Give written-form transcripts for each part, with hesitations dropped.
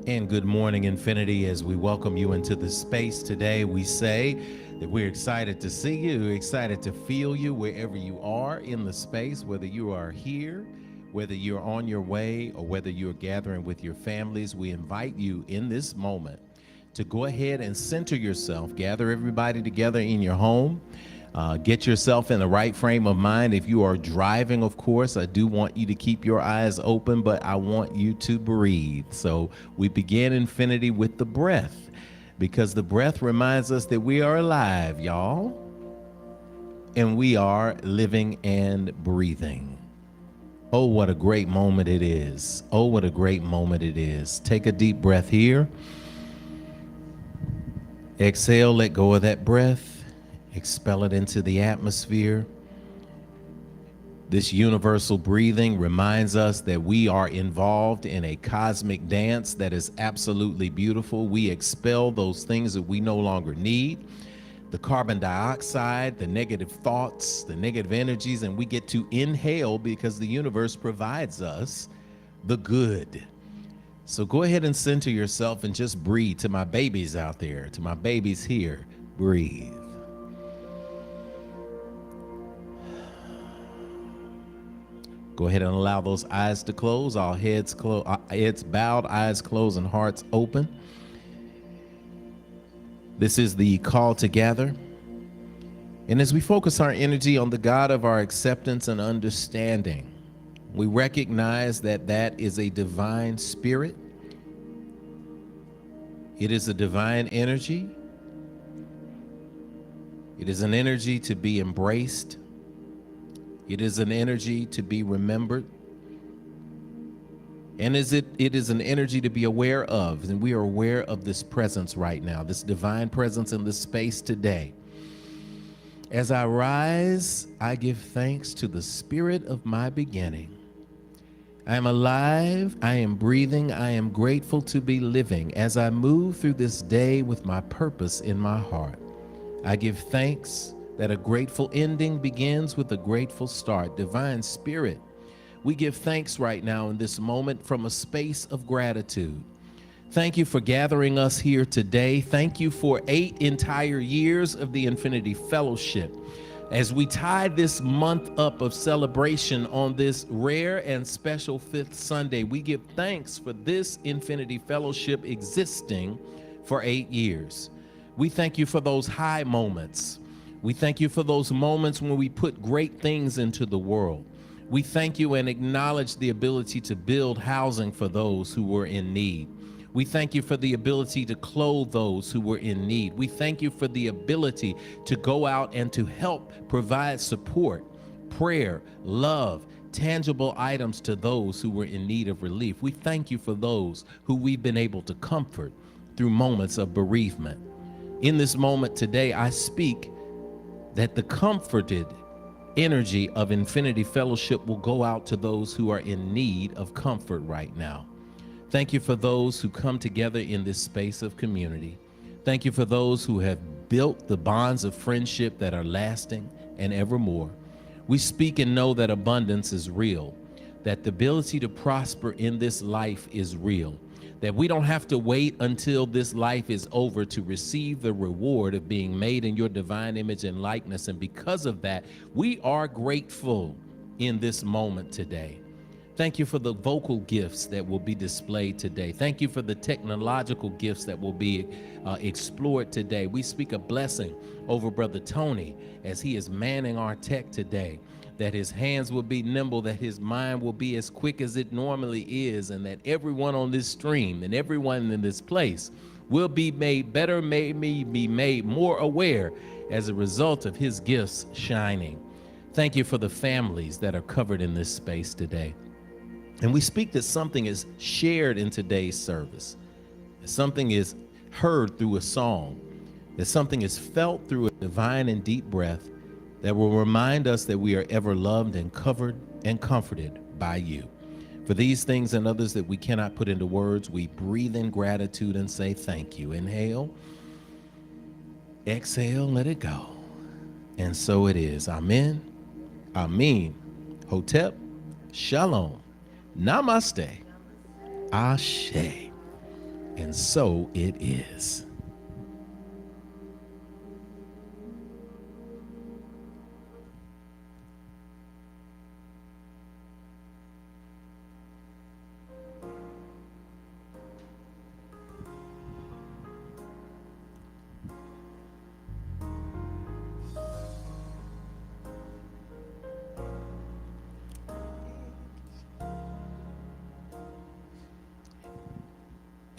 And good morning, Infinity. As we welcome you into the space today, we say that we're excited to see you, excited to feel you wherever you are in the space, whether you are here, whether you're on your way, or whether you're gathering with your families. We invite you in this moment to go ahead and center yourself, gather everybody together in your home. Get yourself in the right frame of mind. If you are driving, of course, I do want you to keep your eyes open, but I want you to breathe. So we begin Infinity with the breath, because the breath reminds us that we are alive, y'all, and we are living and breathing. Oh, what a great moment it is. Oh, what a great moment it is. Take a deep breath here. Exhale, let go of that breath. Expel it into the atmosphere. This universal breathing reminds us that we are involved in a cosmic dance that is absolutely beautiful. We expel those things that we no longer need, the carbon dioxide, the negative thoughts, the negative energies, and we get to inhale because the universe provides us the good. So go ahead and center yourself and just breathe. To my babies out there, to my babies here, breathe. Go ahead and allow those eyes to close, all heads bowed, eyes closed, and hearts open. This is the call to gather. And as we focus our energy on the God of our acceptance and understanding, we recognize that that is a divine spirit. It is a divine energy. It is an energy to be embraced. It is an energy to be remembered. And it is an energy to be aware of. And we are aware of this presence right now, this divine presence in this space today. As I rise, I give thanks to the spirit of my beginning. I am alive, I am breathing, I am grateful to be living as I move through this day with my purpose in my heart. I give thanks that a grateful ending begins with a grateful start. Divine Spirit, we give thanks right now in this moment from a space of gratitude. Thank you for gathering us here today. Thank you for 8 entire years of the Infinity Fellowship. As we tie this month up of celebration on this rare and special 5th Sunday, we give thanks for this Infinity Fellowship existing for 8 years. We thank you for those high moments. We thank you for those moments when we put great things into the world. We thank you and acknowledge the ability to build housing for those who were in need. We thank you for the ability to clothe those who were in need. We thank you for the ability to go out and to help provide support, prayer, love, tangible items to those who were in need of relief. We thank you for those who we've been able to comfort through moments of bereavement. In this moment today, I speak that the comforted energy of Infinity Fellowship will go out to those who are in need of comfort right now. Thank you for those who come together in this space of community. Thank you for those who have built the bonds of friendship that are lasting and evermore. We speak and know that abundance is real, that the ability to prosper in this life is real, that we don't have to wait until this life is over to receive the reward of being made in your divine image and likeness. And because of that, we are grateful in this moment today. Thank you for the vocal gifts that will be displayed today. Thank you for the technological gifts that will be explored today. We speak a blessing over Brother Tony as he is manning our tech today, that his hands will be nimble, that his mind will be as quick as it normally is, and that everyone on this stream and everyone in this place will be made better, be made more aware as a result of his gifts shining. Thank you for the families that are covered in this space today. And we speak that something is shared in today's service, that something is heard through a song, that something is felt through a divine and deep breath that will remind us that we are ever loved and covered and comforted by you. For these things and others that we cannot put into words, we breathe in gratitude and say thank you. Inhale, exhale, let it go. And so it is. Amen, Amen, Hotep, Shalom, Namaste, Ashe. and so it is.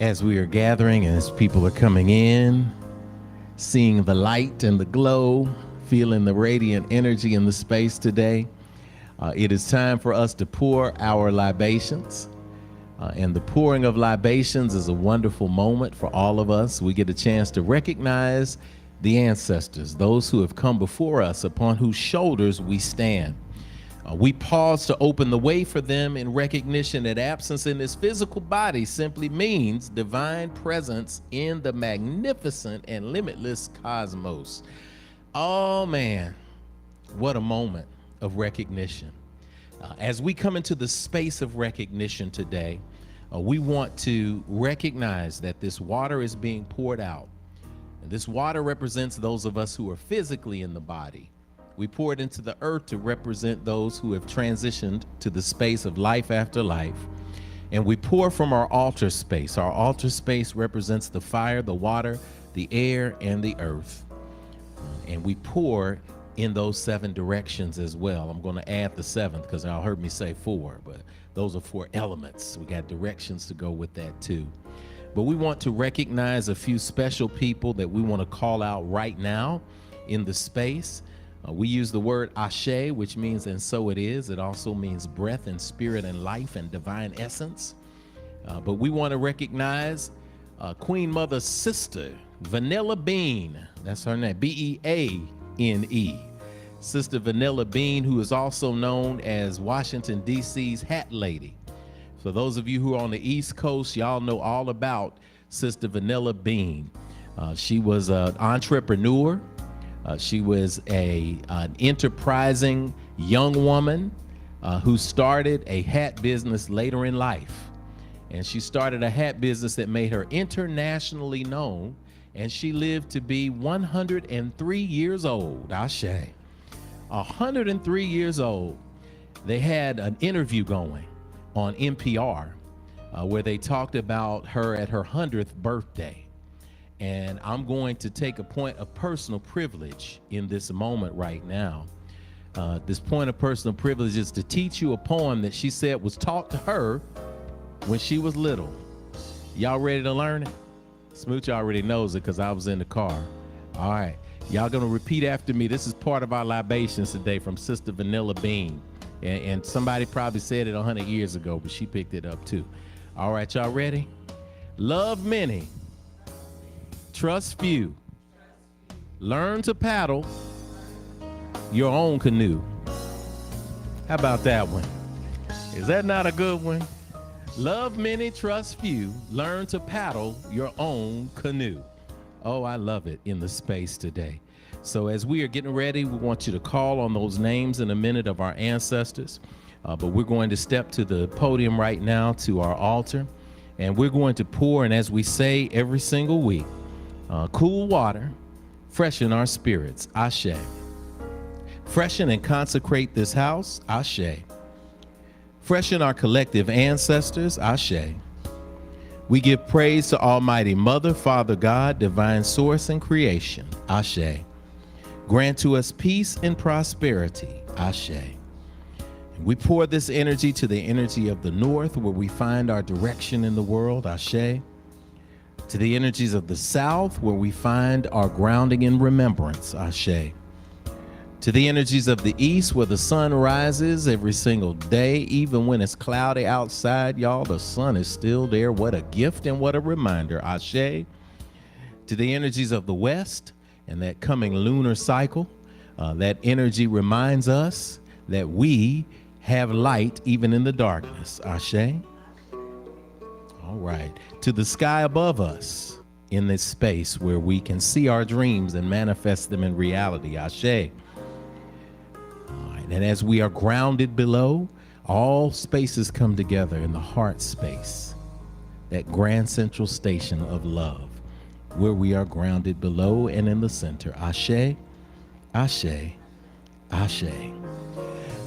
As we are gathering, as people are coming in, seeing the light and the glow, feeling the radiant energy in the space today, it is time for us to pour our libations. And the pouring of libations is a wonderful moment for all of us. We get a chance to recognize the ancestors, those who have come before us, upon whose shoulders we stand. We pause to open the way for them in recognition that absence in this physical body simply means divine presence in the magnificent and limitless cosmos. Oh man, what a moment of recognition. As we come into the space of recognition today, we want to recognize that this water is being poured out. And this water represents those of us who are physically in the body. We pour it into the earth to represent those who have transitioned to the space of life after life. And we pour from our altar space. Our altar space represents the fire, the water, the air, and the earth. And we pour in those 7 directions as well. I'm going to add the 7th because y'all heard me say 4, but those are 4 elements. We got directions to go with that too. But we want to recognize a few special people that we want to call out right now in the space. We use the word ashe, which means and so it is. It also means breath and spirit and life and divine essence. But we want to recognize Queen Mother's sister, Vanilla Bean. That's her name, B-E-A-N-E. Sister Vanilla Bean, who is also known as Washington, D.C.'s Hat Lady. For those of you who are on the East Coast, y'all know all about Sister Vanilla Bean. She was an entrepreneur. She was an enterprising young woman who started a hat business later in life. And she started a hat business that made her internationally known. And she lived to be 103 years old. Ashe. 103 years old. They had an interview going on NPR where they talked about her at her 100th birthday. And I'm going to take a point of personal privilege in this moment right now. This point of personal privilege is to teach you a poem that she said was taught to her when she was little. Y'all ready to learn it? Smooch already knows it because I was in the car. All right, y'all gonna repeat after me. This is part of our libations today from Sister Vanilla Bean. And somebody probably said it 100 years ago, but she picked it up too. All right, y'all ready? Love many. Trust few. Learn to paddle your own canoe. How about that one? Is that not a good one? Love many, trust few. Learn to paddle your own canoe. Oh, I love it in the space today. So as we are getting ready, we want you to call on those names in a minute of our ancestors. But we're going to step to the podium right now to our altar. And we're going to pour, and as we say every single week, cool water, freshen our spirits, ashe. Freshen and consecrate this house, ashe. Freshen our collective ancestors, ashe. We give praise to Almighty Mother, Father God, Divine Source and Creation, ashe. Grant to us peace and prosperity, ashe. We pour this energy to the energy of the north, where we find our direction in the world, ashe. To the energies of the south, where we find our grounding in remembrance, ashe. To the energies of the east, where the sun rises every single day, even when it's cloudy outside, y'all, the sun is still there. What a gift and what a reminder, ashe. To the energies of the west and that coming lunar cycle, that energy reminds us that we have light even in the darkness, ashe. All right, to the sky above us in this space where we can see our dreams and manifest them in reality, ashe. All right, and as we are grounded below, all spaces come together in the heart space, that grand central station of love, where we are grounded below and in the center. Ashe, ashe, ashe.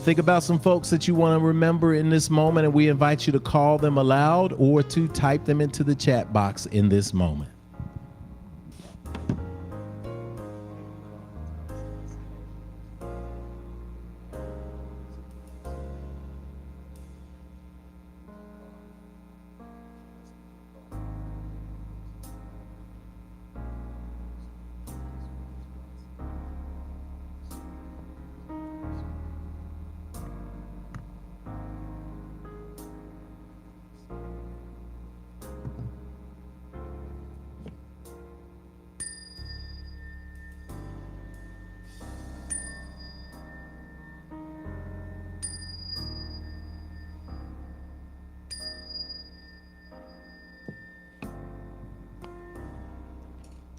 Think about some folks that you want to remember in this moment, and we invite you to call them aloud or to type them into the chat box in this moment.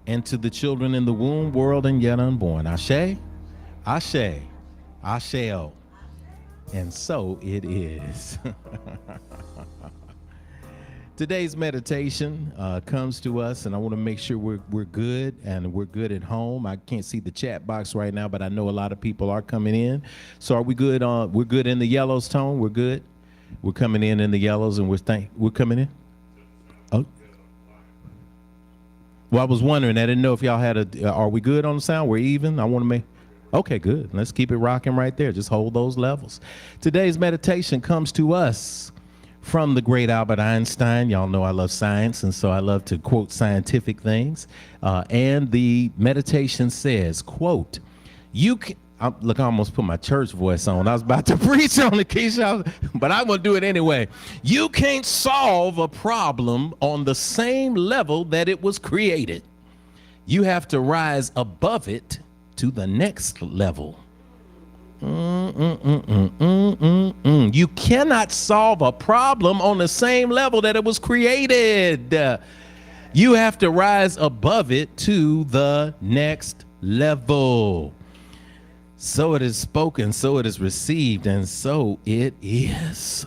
And to the children in the womb, world, and yet unborn. Ashe, ashe, asheo. And so it is. Today's meditation comes to us, and I want to make sure we're good, and we're good at home. I can't see the chat box right now, but I know a lot of people are coming in. So are we good? We're good in the yellows, Tone? We're good? We're coming in the yellows, and we're coming in? Oh. Well, I was wondering. I didn't know if y'all had are we good on the sound? We're even? I want to make, okay, good. Let's keep it rocking right there. Just hold those levels. Today's meditation comes to us from the great Albert Einstein. Y'all know I love science, and so I love to quote scientific things. And the meditation says, quote, you can, look, I almost put my church voice on. I was about to preach on the Keisha, but I will do it anyway. You can't solve a problem on the same level that it was created. You have to rise above it to the next level. You cannot solve a problem on the same level that it was created. You have to rise above it to the next level. So it is spoken, so it is received, and so it is.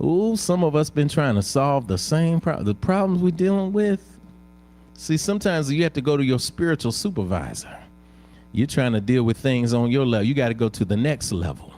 Ooh, some of us been trying to solve the same the problems we're dealing with. See, sometimes you have to go to your spiritual supervisor. You're trying to deal with things on your level. You got to go to the next level.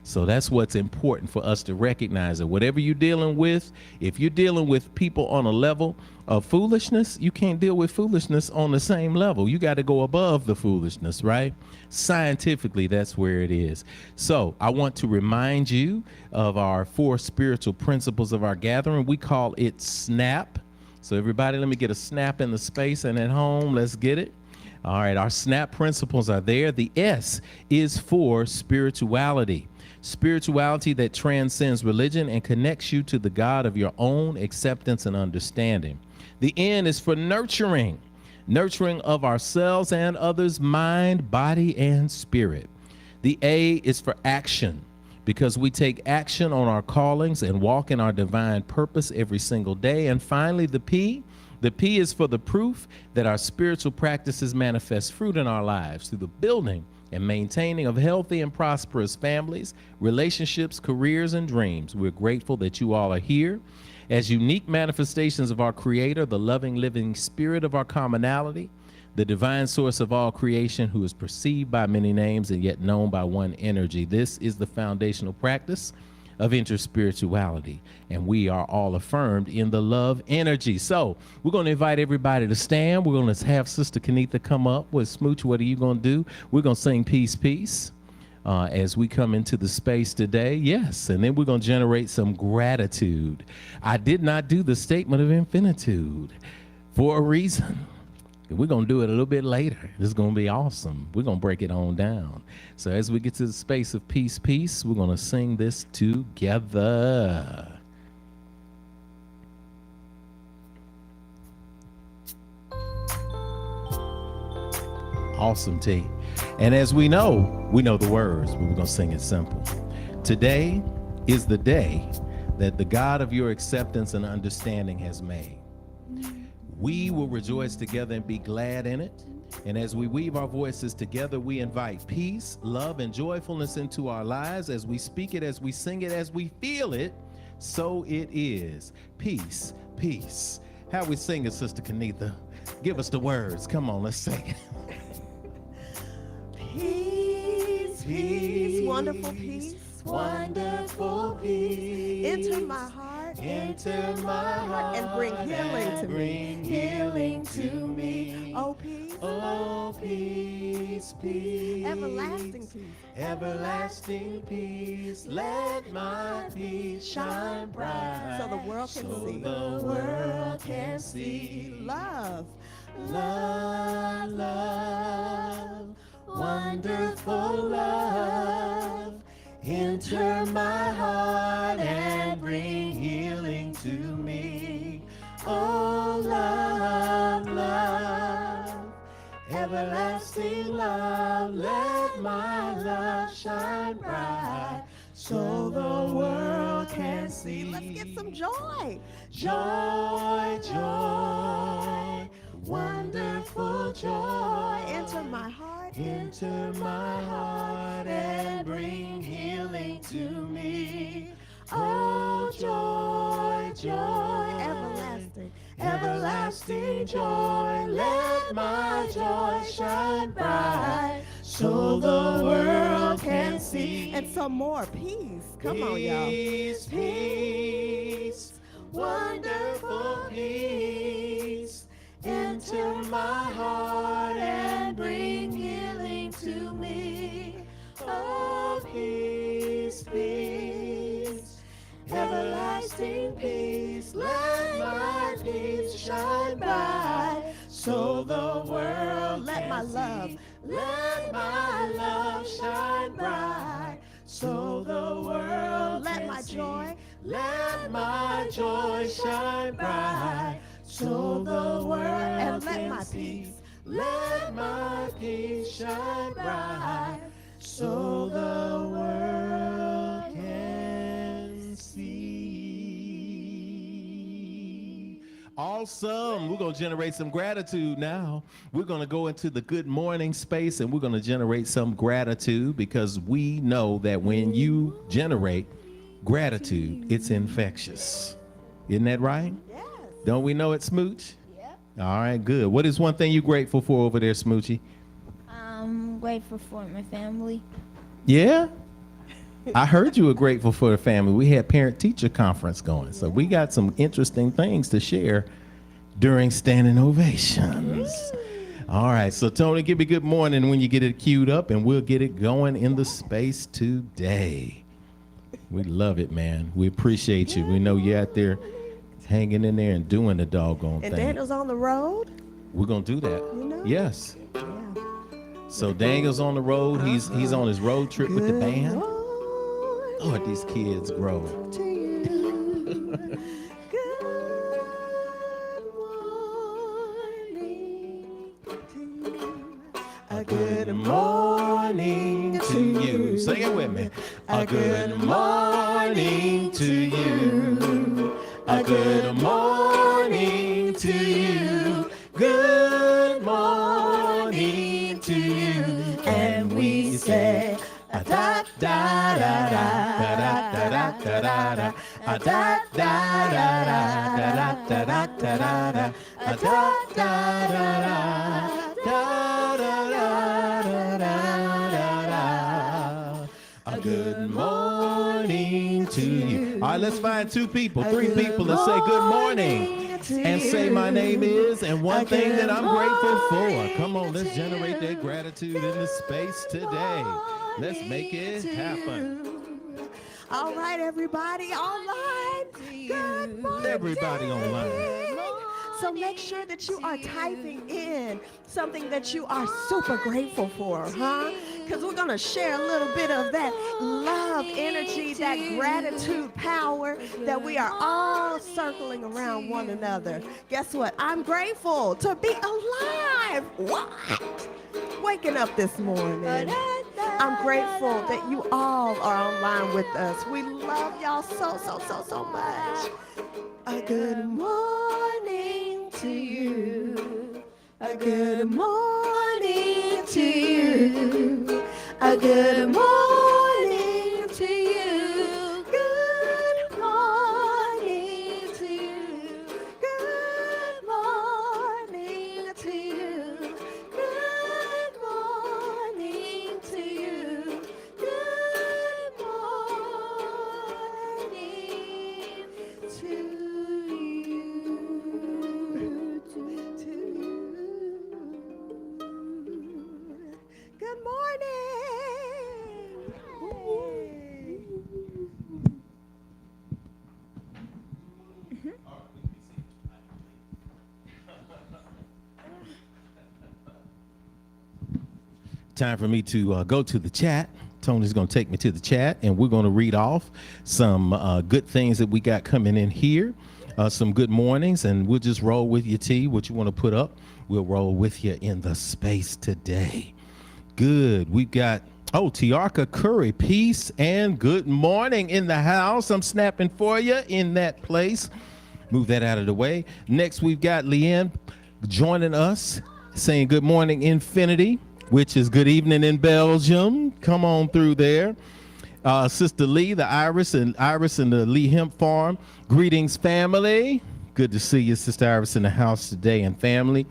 So that's what's important for us to recognize, that whatever you're dealing with, if you're dealing with people on a level of foolishness, you can't deal with foolishness on the same level. You got to go above the foolishness, right? Scientifically, that's where it is. So I want to remind you of our 4 spiritual principles of our gathering. We call it SNAP. So everybody, let me get a snap in the space, and at home, let's get it. All right, our SNAP principles are there. The S is for spirituality. Spirituality that transcends religion and connects you to the God of your own acceptance and understanding. The N is for nurturing. Nurturing of ourselves and others' mind, body, and spirit. The A is for action, because we take action on our callings and walk in our divine purpose every single day. And finally, the P is for the proof that our spiritual practices manifest fruit in our lives through the building and maintaining of healthy and prosperous families, relationships, careers, and dreams. We're grateful that you all are here as unique manifestations of our Creator, the loving, living spirit of our commonality, the divine source of all creation, who is perceived by many names and yet known by one energy. This is the foundational practice of interspirituality, and we are all affirmed in the love energy. So we're going to invite everybody to stand. We're going to have Sister Kenitha come up with Smooch. What are you going to do? We're going to sing Peace, Peace as we come into the space today. Yes, and then we're going to generate some gratitude. I did not do the statement of infinitude for a reason. We're going to do it a little bit later. It's going to be awesome. We're going to break it on down. So as we get to the space of peace, peace, we're going to sing this together. Awesome, T. And as we know the words, but we're going to sing it simple. Today is the day that the God of your acceptance and understanding has made. We will rejoice together and be glad in it. And as we weave our voices together, we invite peace, love, and joyfulness into our lives as we speak it, as we sing it, as we feel it, So it is. Peace, peace. How we singing, Sister Kenitha? Give us the words. Come on, let's sing it. Peace, peace, wonderful peace, wonderful peace. enter my heart, and bring healing to me. Bring healing to me. Oh, peace, Oh, peace, peace. everlasting peace, Everlasting peace. Let my peace shine bright. so the world can So see. the world can see. Love, Love, love, wonderful love, enter my heart and bring healing to me. Oh, love, love, everlasting love, let my love shine bright, so the world can see. let's get some joy. Joy, joy, wonderful joy, Enter my heart, enter my heart and bring healing to me. Oh, joy, joy, everlasting, everlasting joy, let my joy shine bright, so the world can see. and some more peace. Come on, y'all. Peace, peace, wonderful peace, enter my heart and bring healing to me. Oh, peace, peace, everlasting peace, let my peace shine bright, so the world Let my can love, see. Let my love shine bright, so the world let can my see. joy, Let my joy shine bright, so the world and let can my see. peace, Let my peace shine bright, so the world can see. Awesome. We're going to generate some gratitude now. We're going to go into the good morning space and we're going to generate some gratitude, because we know that when you generate gratitude, it's infectious. Isn't that right? yes. Don't we know it, Smooch? Yep. All right, good. What is one thing you're grateful for over there, Smoochy? I'm grateful for my family. Yeah? I heard you were grateful for the family. We had parent-teacher conference going, so we got some interesting things to share during Standing Ovations. All right, so Tony, give me good morning when you get it queued up, and we'll get it going in the space today. We love it, man. We appreciate you. We know you're out there hanging in there and doing the doggone And thing. Daniel's on the road. We're going to do that. You know? Yes. Yeah. So Daniel's on the road. He's on his road trip with the Good band. morning Lord, these kids grow. to you. Good morning to you. A good morning to you. Sing it with me. A good morning to you. A good morning to you. Good morning to you. And we say, a da da da da da da da da da, a da da da da da da da da da, a da da da da da. A good morning to you. All right, let's find two people, three people, and say good morning. And say my name is, and one thing that I'm grateful for. Come on, let's generate that gratitude in the space today. Let's make it happen. All right, everybody online. Good morning. Everybody online. So make sure that you are typing in something that you are super grateful for, huh? Because we're going to share a little bit of that love energy, that gratitude power that we are all circling around one another. Guess what? I'm grateful to be alive. What? Waking up this morning. I'm grateful that you all are online with us. We love y'all so much. A good morning to you. A good morning to you. A good morning to you. Good morning. Time for me to go to the chat. Tony's going to take me to the chat, and we're going to read off some good things that we got coming in here, some good mornings, and we'll just roll with you, T. What you want to put up, we'll roll with you in the space today. Good. We've got, Tiarka Curry, peace and good morning in the house. I'm snapping for you in that place. Move that out of the way. Next, we've got Leanne joining us, saying good morning, Infinity, which is good evening in Belgium. Come on through there. Sister Lee, the Iris and the Lee Hemp Farm. Greetings, family. Good to see you, Sister Iris, in the house today and family.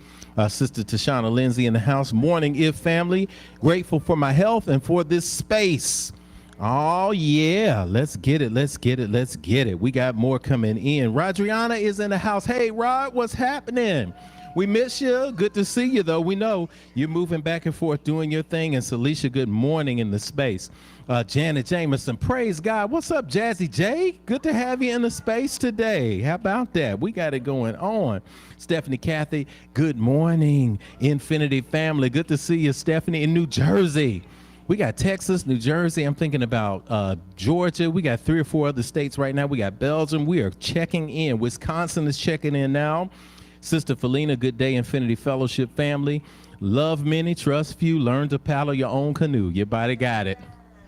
Sister Tashana Lindsay in the house. Morning, if family. Grateful for my health and for this space. Oh, yeah. Let's get it. Let's get it. Let's get it. We got more coming in. Rodriana is in the house. Hey, Rod, what's happening? We miss you. Good to see you, though. We know you're moving back and forth doing your thing. And Celicia, good morning in the space. Janet Jameson, praise God. What's up, Jazzy J? Good to have you in the space today. How about that? We got it going on. Stephanie Kathy, good morning. Infinity family. Good to see you, Stephanie, in New Jersey. We got Texas, New Jersey. I'm thinking about Georgia. We got 3 or 4 other states right now. We got Belgium. We are checking in. Wisconsin is checking in now. Sister Felina, good day, Infinity Fellowship family. Love many, trust few, learn to paddle your own canoe. Your body got it.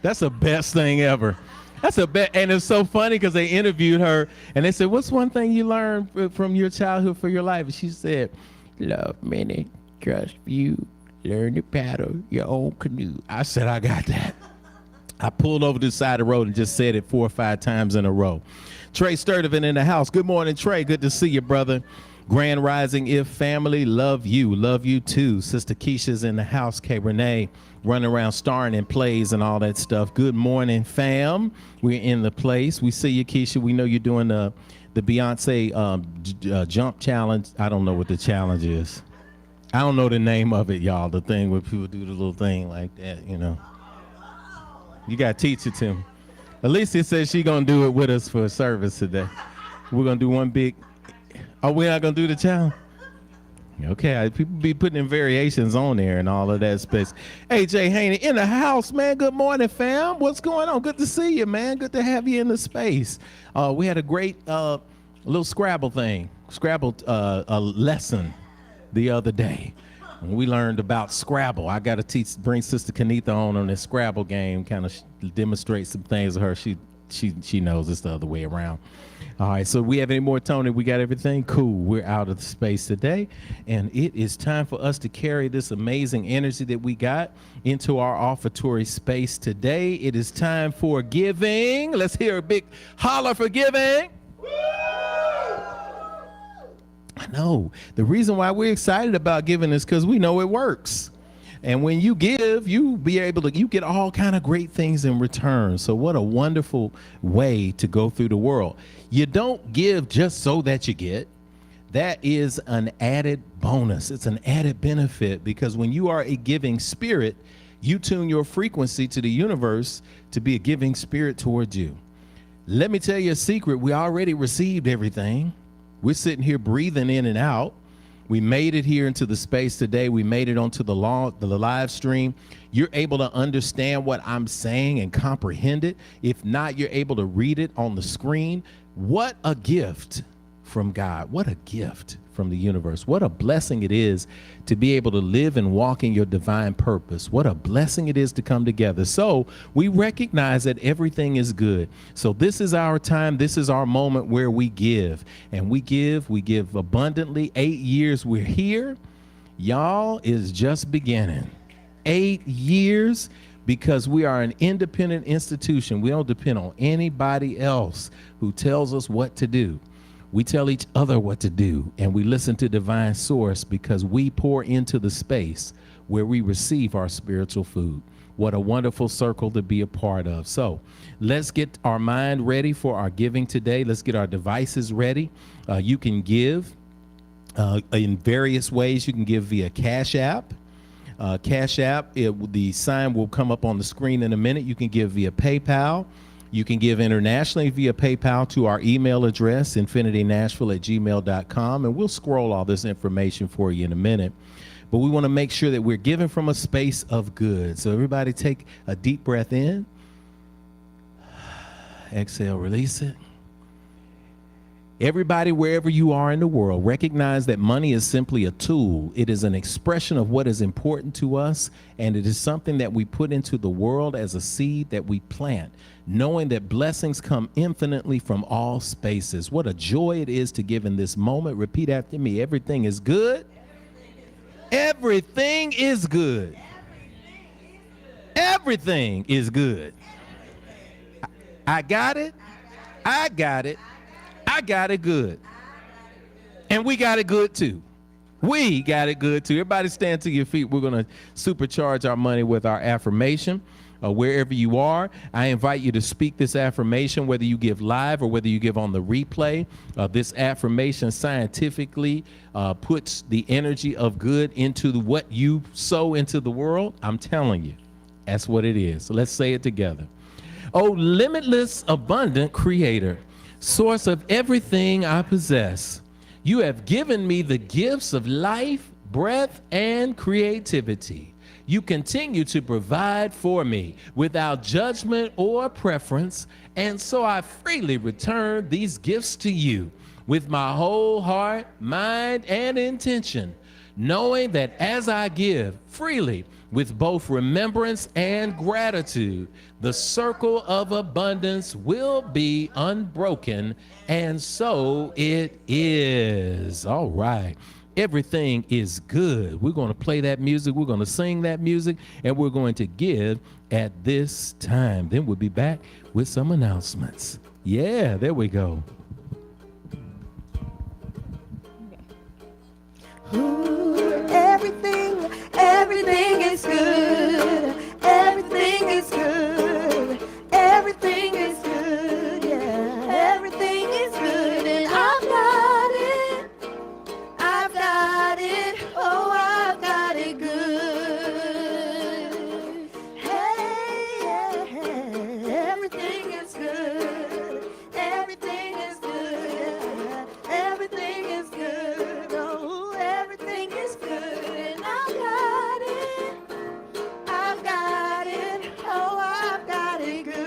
That's the best thing ever. That's a bet. And it's so funny because they interviewed her and they said, what's one thing you learned from your childhood for your life? And she said, love many, trust few, learn to paddle your own canoe. I said, I got that. I pulled over to the side of the road and just said it 4 or 5 times in a row. Trey Sturdivant in the house. Good morning, Trey. Good to see you, brother. Grand Rising, if family, love you too. Sister Keisha's in the house. K. Renee running around starring in plays and all that stuff. Good morning, fam. We're in the place. We see you, Keisha. We know you're doing the Beyonce jump challenge. I don't know what the challenge is. I don't know the name of it, y'all. The thing where people do the little thing like that, you know. You got to teach it to me. Alicia says she's going to do it with us for a service today. We're going to do one big... Oh, we're not going to do the challenge? Okay, people be putting in variations on there and all of that space. AJ Haney in the house, man. Good morning, fam. What's going on? Good to see you, man. Good to have you in the space. We had a great little Scrabble thing, Scrabble lesson the other day. We learned about Scrabble. I got to bring Sister Kanitha on this Scrabble game, kind of demonstrate some things to her. She knows it's the other way around. All right, so we have any more, Tony? We got everything? Cool. We're out of the space today, and it is time for us to carry this amazing energy that we got into our offertory space today. It is time for giving. Let's hear a big holler for giving. I know. The reason why we're excited about giving is because we know it works. And when you give, you get all kind of great things in return. So what a wonderful way to go through the world. You don't give just so that you get. That is an added bonus. It's an added benefit because when you are a giving spirit, you tune your frequency to the universe to be a giving spirit towards you. Let me tell you a secret. We already received everything. We're sitting here breathing in and out. We made it here into the space today. We made it onto the live stream. You're able to understand what I'm saying and comprehend it. If not, you're able to read it on the screen. What a gift from God. What a gift from the universe. What a blessing it is to be able to live and walk in your divine purpose. What a blessing it is to come together. So we recognize that everything is good. So this is our time. This is our moment where we give. And we give abundantly. 8 years we're here. Y'all is just beginning. 8 years because we are an independent institution. We don't depend on anybody else who tells us what to do. We tell each other what to do, and we listen to divine source because we pour into the space where we receive our spiritual food. What a wonderful circle to be a part of. So let's get our mind ready for our giving today. Let's get our devices ready. You can give in various ways. You can give via Cash App. Cash App, the sign will come up on the screen in a minute. You can give via PayPal. You can give internationally via PayPal to our email address, infinitynashville@gmail.com, and we'll scroll all this information for you in a minute. but we want to make sure that we're giving from a space of good. So everybody take a deep breath in. Exhale, release it. Everybody, wherever you are in the world, recognize that money is simply a tool. It is an expression of what is important to us, and it is something that we put into the world as a seed that we plant, knowing that blessings come infinitely from all spaces. What a joy it is to give in this moment. Repeat after me. Everything is good. Everything is good. Everything is good. I got it. I got it. I got it good. And we got it good too. We got it good too. Everybody stand to your feet. We're going to supercharge our money with our affirmation. Wherever you are, I invite you to speak this affirmation, whether you give live or whether you give on the replay. This affirmation scientifically puts the energy of good into what you sow into the world. I'm telling you, that's what it is. So let's say it together. Oh, limitless, abundant creator, source of everything I possess, you have given me the gifts of life, breath, and creativity. You continue to provide for me without judgment or preference, and so I freely return these gifts to you with my whole heart, mind, and intention, knowing that as I give freely with both remembrance and gratitude, the circle of abundance will be unbroken, and so it is. All right. Everything is good. We're going to play that music. We're going to sing that music, and we're going to give at this time. Then we'll be back with some announcements. Yeah, there we go. Everything is good. Everything is good. Everything is good. Yeah, everything is good, and I've got it. I've got it. Oh, I've got it good. Hey, everything is good. Everything is good. Everything is good. Oh, everything is good, and I've got it. I've got it. Oh, I've got it good.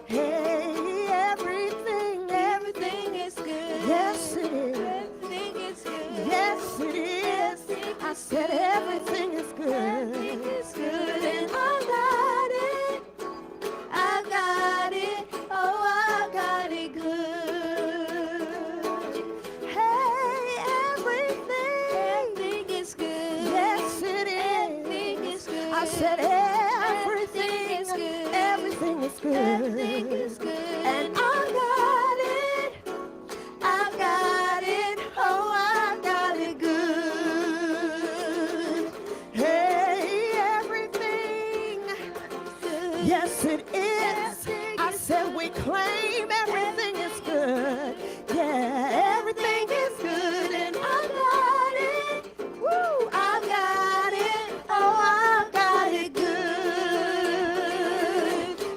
Hey, everything is good. Yes, it is. Everything is good. Yes, it is. I said everything is good. Everything is good, and I got it. I got it. Oh, I got it good. Hey, everything is good. Yes, it is. Everything is good. I said everything is good. Everything is good. Everything is good, and I got it. I got it. Oh, I got it good. Hey, everything. Yes, it is. I said we claim everything is good. Yeah, everything is good, and I got it. Woo, I got it. Oh, I got it good.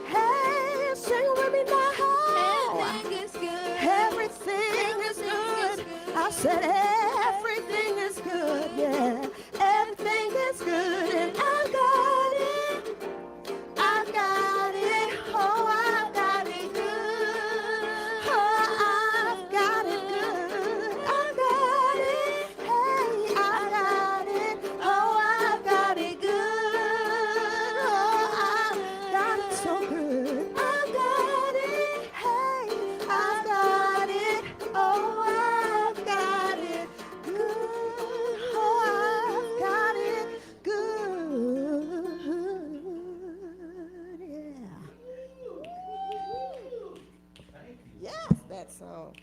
Hey, sing with me now. Everything is good. Everything is good. I said everything is good. Yeah, everything is good, and I got it. I got it. Oh, I got it good. Oh, I've got it good. I got it. Hey, I got it. Oh, I've got it good. Oh, I've got it so good. I got it. Hey, I got it. Oh, I've got it good. Oh, I've got it good. Yeah. Yes, that song.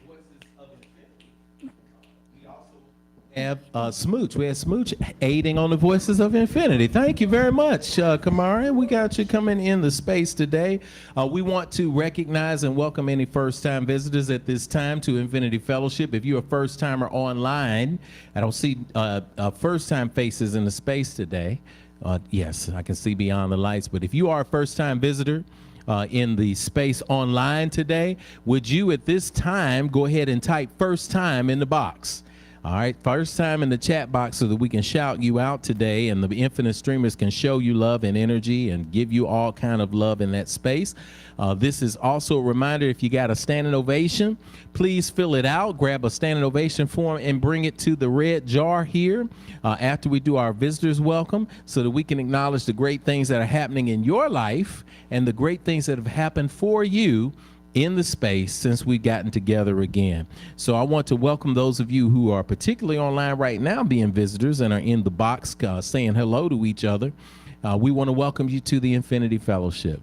Have Smooch. We have Smooch aiding on the Voices of Infinity. Thank you very much, Kamara. We got you coming in the space today. We want to recognize and welcome any first-time visitors at this time to Infinity Fellowship. If you're a first-timer online, I don't see first-time faces in the space today. Yes, I can see beyond the lights. But if you are a first-time visitor in the space online today, would you at this time go ahead and type first time in the box? All right, first time in the chat box so that we can shout you out today and the infinite streamers can show you love and energy and give you all kind of love in that space. This is also a reminder, if you got a standing ovation, please fill it out, grab a standing ovation form and bring it to the red jar here after we do our visitors welcome so that we can acknowledge the great things that are happening in your life and the great things that have happened for you in the space since we've gotten together again. So I want to welcome those of you who are particularly online right now being visitors and are in the box saying hello to each other. We want to welcome you to the Infinity Fellowship.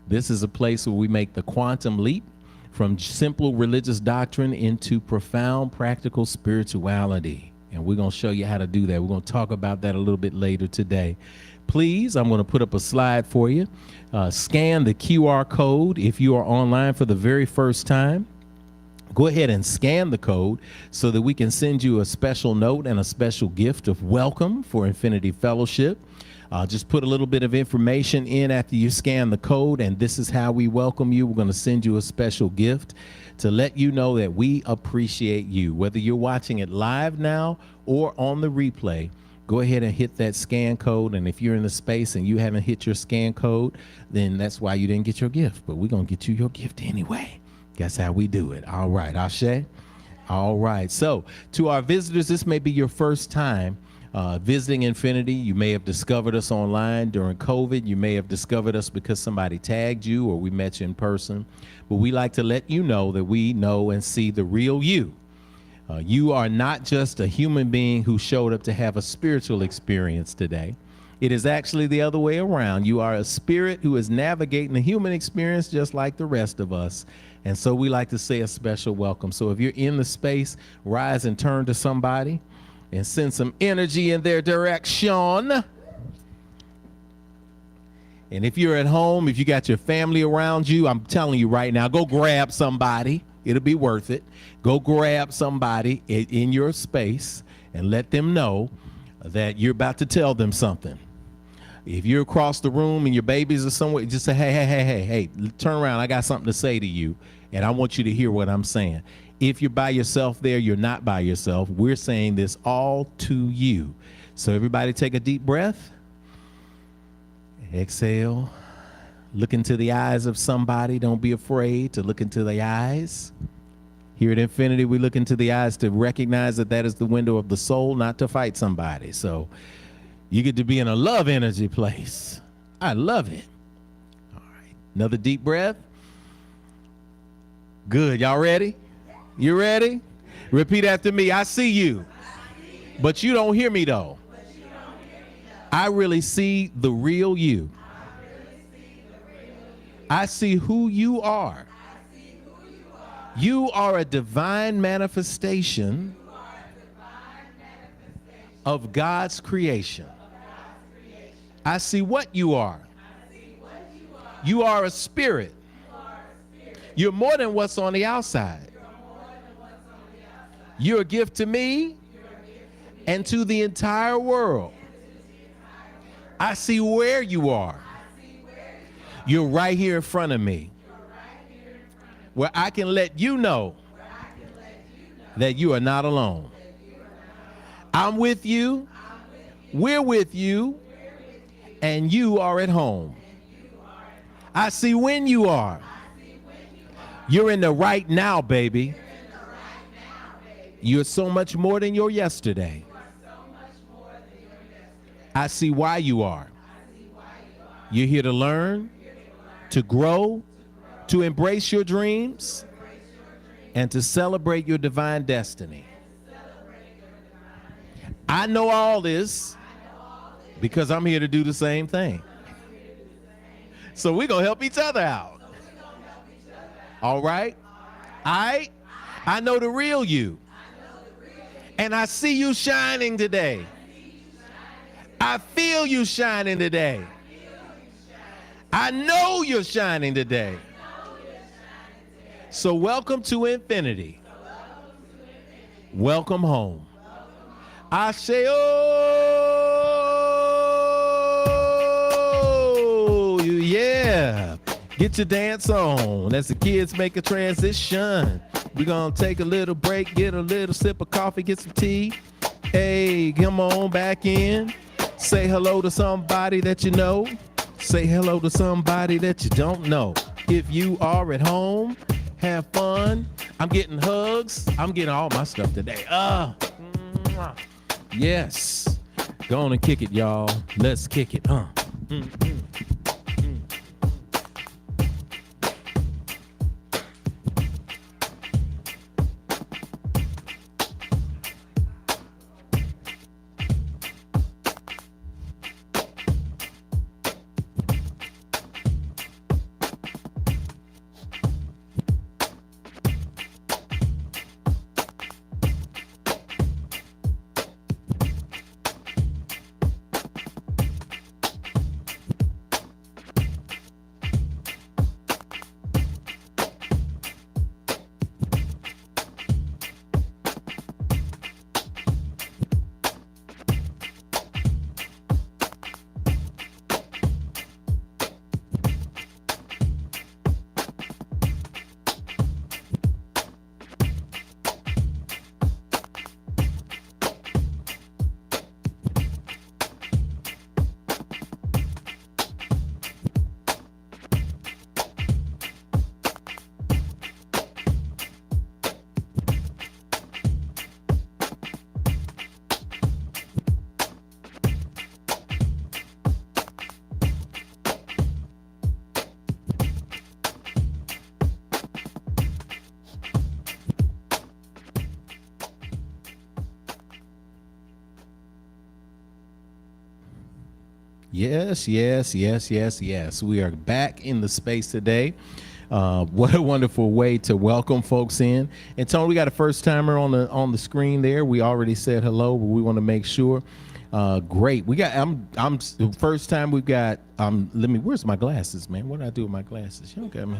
This is a place where we make the quantum leap from simple religious doctrine into profound practical spirituality. And we're going to show you how to do that. We're going to talk about that a little bit later today. Please, I'm going to put up a slide for you. Scan the QR code if you are online for the very first time. Go ahead and scan the code so that we can send you a special note and a special gift of welcome for Infinity Fellowship. Just put a little bit of information in after you scan the code, and this is how we welcome you. We're going to send you a special gift to let you know that we appreciate you. Whether you're watching it live now or on the replay, go ahead and hit that scan code. And if you're in the space and you haven't hit your scan code, then that's why you didn't get your gift. But we're going to get you your gift anyway. That's how we do it. All right, Ashe. All right. So to our visitors, this may be your first time visiting Infinity. You may have discovered us online during COVID. You may have discovered us because somebody tagged you or we met you in person. But we like to let you know that we know and see the real you. You are not just a human being who showed up to have a spiritual experience today. It is actually the other way around. You are a spirit who is navigating the human experience just like the rest of us. And so we like to say a special welcome. So if you're in the space, rise and turn to somebody and send some energy in their direction. And if you're at home, if you got your family around you, I'm telling you right now, go grab somebody. It'll be worth it. Go grab somebody in your space and let them know that you're about to tell them something. If you're across the room and your babies are somewhere, just say, hey, turn around. I got something to say to you, and I want you to hear what I'm saying. If you're by yourself there, you're not by yourself. We're saying this all to you. So everybody take a deep breath. Exhale. Look into the eyes of somebody. Don't be afraid to look into the eyes. Here at Infinity, we look into the eyes to recognize that that is the window of the soul, not to fight somebody. So you get to be in a love energy place. I love it. All right. Another deep breath. Good. Y'all ready? You ready? Repeat after me. I see you, but you don't hear me, though. I really see the real you. I see who you are. You are a divine manifestation of God's creation. I see what you are. You are a spirit. You're more than what's on the outside. You're a gift to me and to the entire world. I see where you are. You're right here in front of me, where I can let you know that you are not alone. I'm with you, we're with you, and you are at home. I see when you are. You're in the right now, baby. You're so much more than your yesterday. I see why you are. You're here to learn, to grow, to embrace your dreams, and to celebrate your divine destiny. I know all this because I'm here to do the same thing. So we're going to help each other out. All right? I know the real you. And I see you shining today. I feel you shining today. I know you're shining today. So welcome to Infinity. Welcome home. I say, oh, yeah. Get your dance on as the kids make a transition. We're going to take a little break, get a little sip of coffee, get some tea. Hey, come on back in. Say hello to somebody that you know. Say hello to somebody that you don't know. If you are at home, have fun. I'm getting hugs. I'm getting all my stuff today. Yes. Go on and kick it, y'all. Let's kick it. Yes. We are back in the space today. What a wonderful way to welcome folks in. And Tony, we got a first timer on the screen there. We already said hello, but we want to make sure. Great. We got I'm first time we've got where's my glasses, man? What did I do with my glasses? Y'all got me.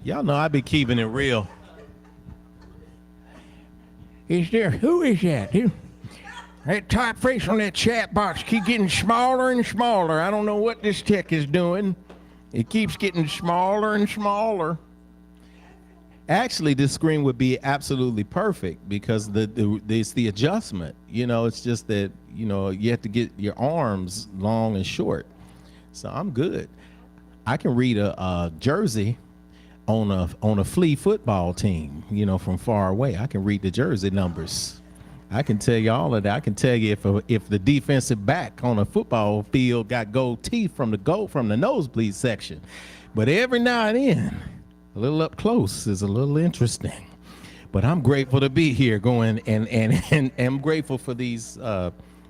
Y'all know I be keeping it real. Is there? Who is that? That typeface on that chat box keeps getting smaller and smaller. I don't know what this tech is doing. It keeps getting smaller and smaller. Actually, this screen would be absolutely perfect because it's the adjustment. You know, it's just that, you know, you have to get your arms long and short. So I'm good. I can read a jersey on a flea football team, you know, from far away. I can read the jersey numbers. I can tell you all of that. I can tell you if the defensive back on a football field got gold teeth from the nosebleed section. But every now and then, a little up close is a little interesting. But I'm grateful to be here going and I'm grateful for these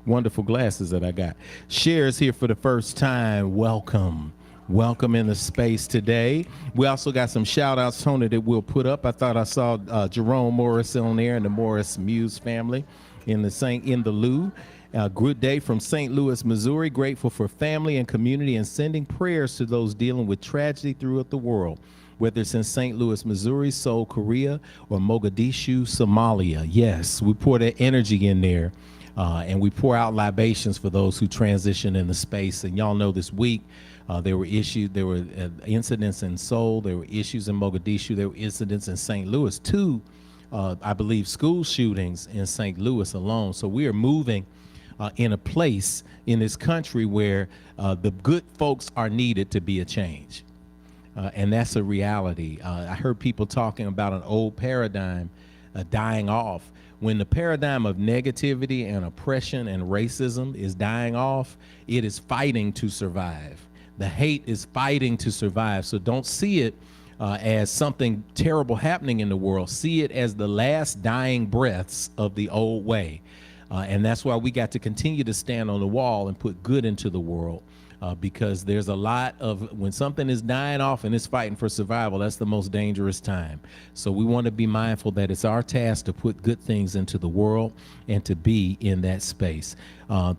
wonderful glasses that I got. Cher's here for the first time. Welcome. Welcome in the space today. We also got some shout outs, Tony, that we'll put up. I thought I saw Jerome Morris on there and the Morris Muse family in the Lou. Good day from St. Louis, Missouri. Grateful for family and community and sending prayers to those dealing with tragedy throughout the world, whether it's in St. Louis, Missouri, Seoul, Korea, or Mogadishu, Somalia. Yes, we pour that energy in there, and we pour out libations for those who transition in the space. And y'all know this week, there were incidents in Seoul, there were issues in Mogadishu, there were incidents in St. Louis, two, I believe, school shootings in St. Louis alone. So we are moving in a place in this country where the good folks are needed to be a change. And that's a reality. I heard people talking about an old paradigm dying off. When the paradigm of negativity and oppression and racism is dying off, it is fighting to survive. The hate is fighting to survive. So don't see it as something terrible happening in the world. See it as the last dying breaths of the old way. And that's why we got to continue to stand on the wall and put good into the world. Because there's a lot of, when something is dying off and it's fighting for survival, that's the most dangerous time. So we want to be mindful that it's our task to put good things into the world and to be in that space.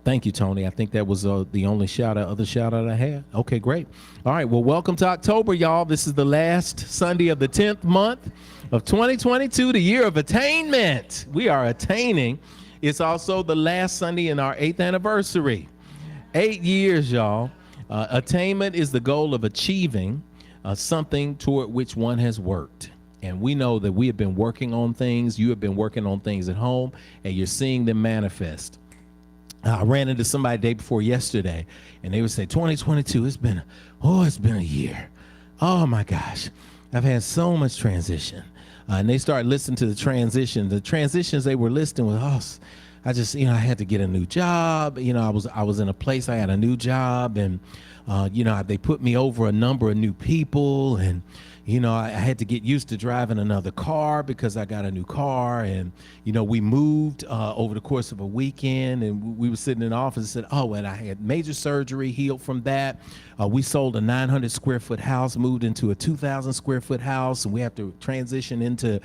Thank you, Tony. I think that was the only other shout out I had. Okay, great. All right, well, welcome to October, y'all. This is the last Sunday of the 10th month of 2022, the year of attainment. We are attaining. It's also the last Sunday in our 8th anniversary. 8 years, y'all. Attainment is the goal of achieving something toward which one has worked. And we know that we have been working on things. You have been working on things at home, and you're seeing them manifest. I ran into somebody the day before yesterday, and they would say, 2022, it's been a year. Oh my gosh, I've had so much transition. And they started listening to the transitions they were listing with us. I just, I had to get a new job. I was in a place, I had a new job, and they put me over a number of new people, and I had to get used to driving another car because I got a new car. And, we moved over the course of a weekend, and we were sitting in the office and said, oh, and I had major surgery, healed from that. We sold a 900 square foot house, moved into a 2,000 square foot house, and we have to transition into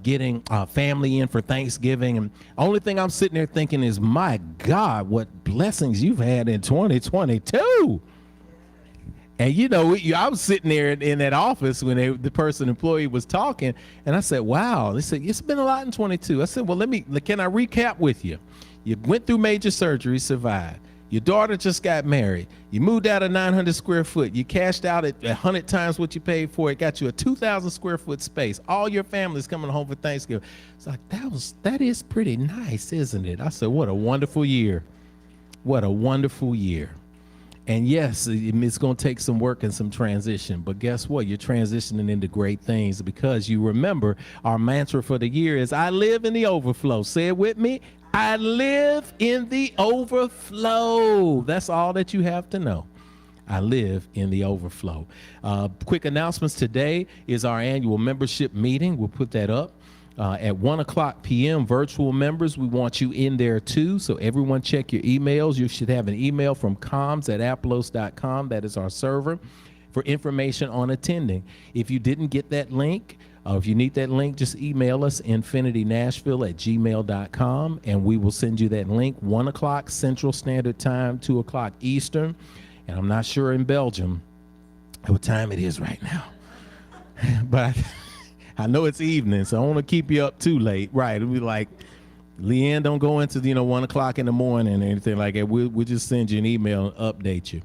getting family in for Thanksgiving. And only thing I'm sitting there thinking is, my God, what blessings you've had in 2022. And I was sitting there in that office when the employee was talking, and I said, wow. They said, it's been a lot in 22. I said, well, can I recap with you? You went through major surgery, survived. Your daughter just got married. You moved out of 900 square foot. You cashed out at 100 times what you paid for. It got you a 2,000 square foot space. All your family's coming home for Thanksgiving. It's like, that is pretty nice, isn't it? I said, what a wonderful year. What a wonderful year. And yes, it's going to take some work and some transition, but guess what? You're transitioning into great things, because you remember our mantra for the year is, I live in the overflow. Say it with me. I live in the overflow. That's all that you have to know. I live in the overflow. Quick announcements. Today is our annual membership meeting. We'll put that up. At 1:00 p.m., virtual members, we want you in there too. So everyone check your emails. You should have an email from comms@aplos.com. That is our server for information on attending. If you didn't get that link, if you need that link, just email us, infinitynashville@gmail.com, and we will send you that link. 1:00 Central Standard Time, 2:00 Eastern. And I'm not sure in Belgium what time it is right now. But I know it's evening, so I don't want to keep you up too late. Right. It'll be like, Leanne, don't go into 1:00 in the morning or anything like that. We'll just send you an email and update you.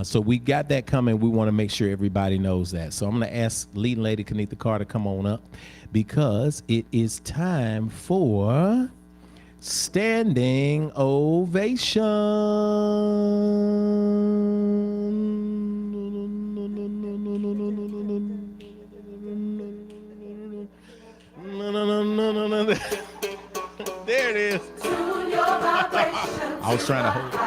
So we got that coming. We want to make sure everybody knows that. So I'm going to ask leading lady Kenitha Carr to come on up, because it is time for Standing Ovation. There it is. I was trying to hold it.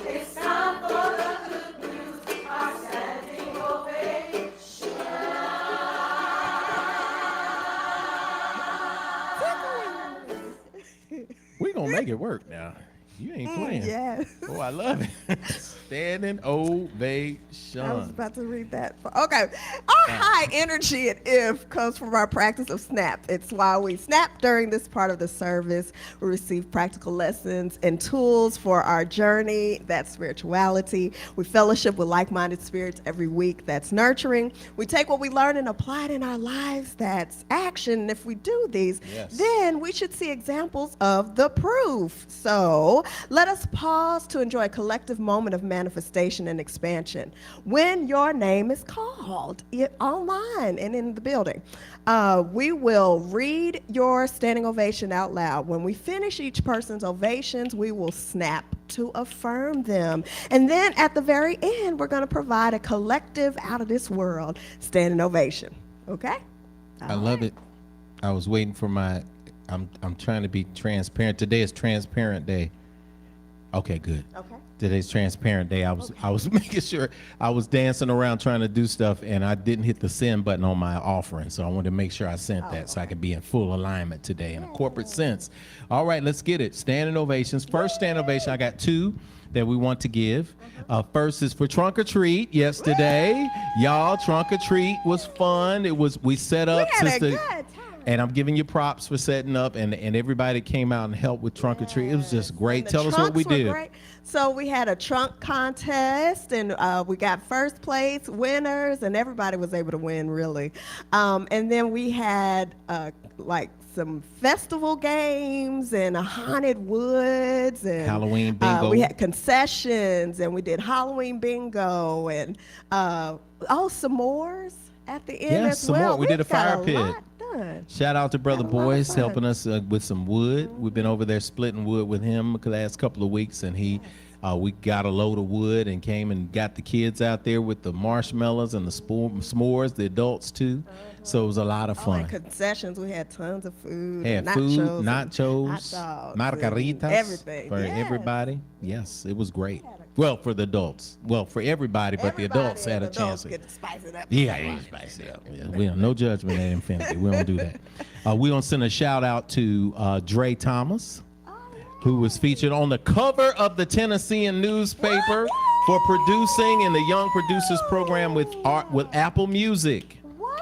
It's time for the good news, our standing ovation. We're going to make it work now. You ain't playing. Yes. Oh, I love it. Standing Ovation. I was about to read that. Okay. Our high energy at IF comes from our practice of SNAP. It's why we snap during this part of the service. We receive practical lessons and tools for our journey. That's spirituality. We fellowship with like-minded spirits every week. That's nurturing. We take what we learn and apply it in our lives. That's action. And if we do these, then we should see examples of the proof. So let us pause to enjoy a collective moment of manifestation and expansion. When your name is called online and in the building, we will read your standing ovation out loud. When we finish each person's ovations, we will snap to affirm them. And then at the very end, we're going to provide a collective out of this world standing ovation. Okay? I love it. I was waiting for I'm trying to be transparent. Today is Transparent Day. Okay, good. Okay. Today's Transparent Day. I was making sure. I was dancing around trying to do stuff, and I didn't hit the send button on my offering, so I wanted to make sure I sent that so I could be in full alignment today in a corporate sense. All right, let's get it. Standing ovations. First standing ovation, I got two that we want to give. First is for Trunk or Treat yesterday. Y'all, Trunk or Treat was fun. We set up and I'm giving you props for setting up, and everybody came out and helped with Trunk or Treat. It was just great. Tell us what we did. Great. So we had a trunk contest, and we got first place winners, and everybody was able to win, really. And then we had like some festival games and a haunted woods and Halloween bingo. We had concessions, and we did Halloween bingo and s'mores. at the end Yes, as some well. more. We did a We've got fire pit. lot done. Shout out to Brother Had a lot of Boyce fun. helping us with some wood. We've been over there splitting wood with him the last couple of weeks, and we got a load of wood and came and got the kids out there with the marshmallows and the s'mores, the adults too. So it was a lot of Oh, fun. and concessions. We had tons of food. Had and food, nachos, and nachos, hot dogs, margaritas, and everything for Yes. everybody. Yes, it was great. Well, for the adults. Well, for everybody, but the adults had a chance. Get to spice it up. Yeah, spice it up. Yeah, we don't, no judgment at Infinity. We don't do that. We're going to send a shout out to Dre Thomas, who was featured on the cover of the Tennessean newspaper for producing in the Young Producers Program with Apple Music. What?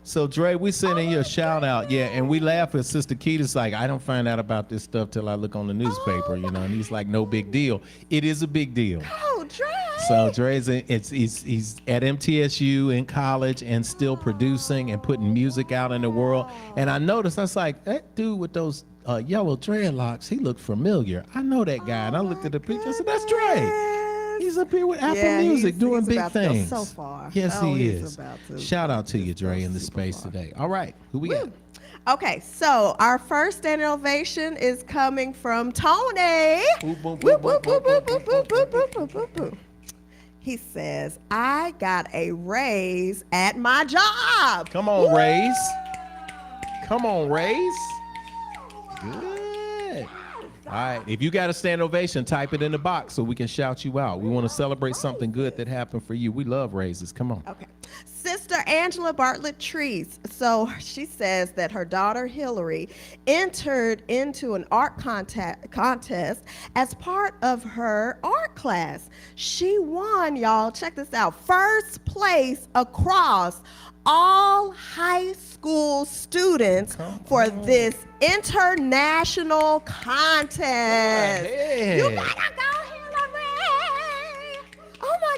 So Dre, we sending you a shout out. Yeah, and we laugh at Sister Keita's like, I don't find out about this stuff till I look on the newspaper, and he's like, no big deal. It is a big deal. Oh, Dre. So Dre's he's at MTSU in college and still producing and putting music out in the world. And I noticed, I was like, that dude with those yellow dreadlocks, he looked familiar. I know that guy. And I looked at the picture, I said, that's Dre. He's up here with Apple Music doing he's big about to go things. so far. Yes, Oh, he he's is. about to Shout out to you, just go Dre, in the super space far. today. All right, who we got? Okay, so our first standing ovation is coming from Tony. Boop, boop, Whoop, boop, whoop, boop, whoop, boop, whoop, whoop, whoop, whoop, whoop, whoop, whoop. He says, I got a raise at my job. Come on, Raise. Come on, Raise. Good. All right, if you got a standing ovation, type it in the box so we can shout you out. We want to celebrate something good that happened for you. We love raises. Come on. Okay. Sister Angela Bartlett Trees. So she says that her daughter Hillary entered into an art contest as part of her art class. She won, y'all, check this out, first place across all high school students for this international contest. Hey. You gotta go, Hillary. Oh my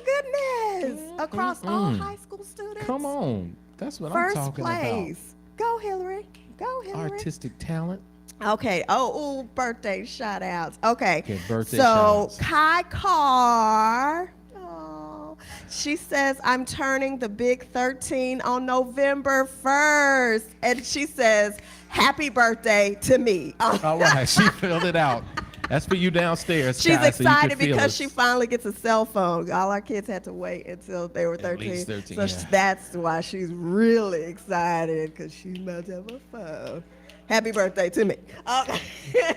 goodness. Across all high school students. Come on. That's what First I'm talking place. Go, Hillary. Go, about. Hillary. Artistic talent. Okay. Oh, birthday shout outs. Okay. Okay, birthday so shout-outs. Kai Carr. Oh, she says, I'm turning the big 13 on November 1st. And she says, happy birthday to me. All right, she filled it out. That's for you downstairs. She's Kai, so you can excited feel because us. she finally gets a cell phone. All our kids had to wait until they were 13. least 13, so yeah. that's why she's really excited, because she's about to have a phone. Happy birthday to me. Okay,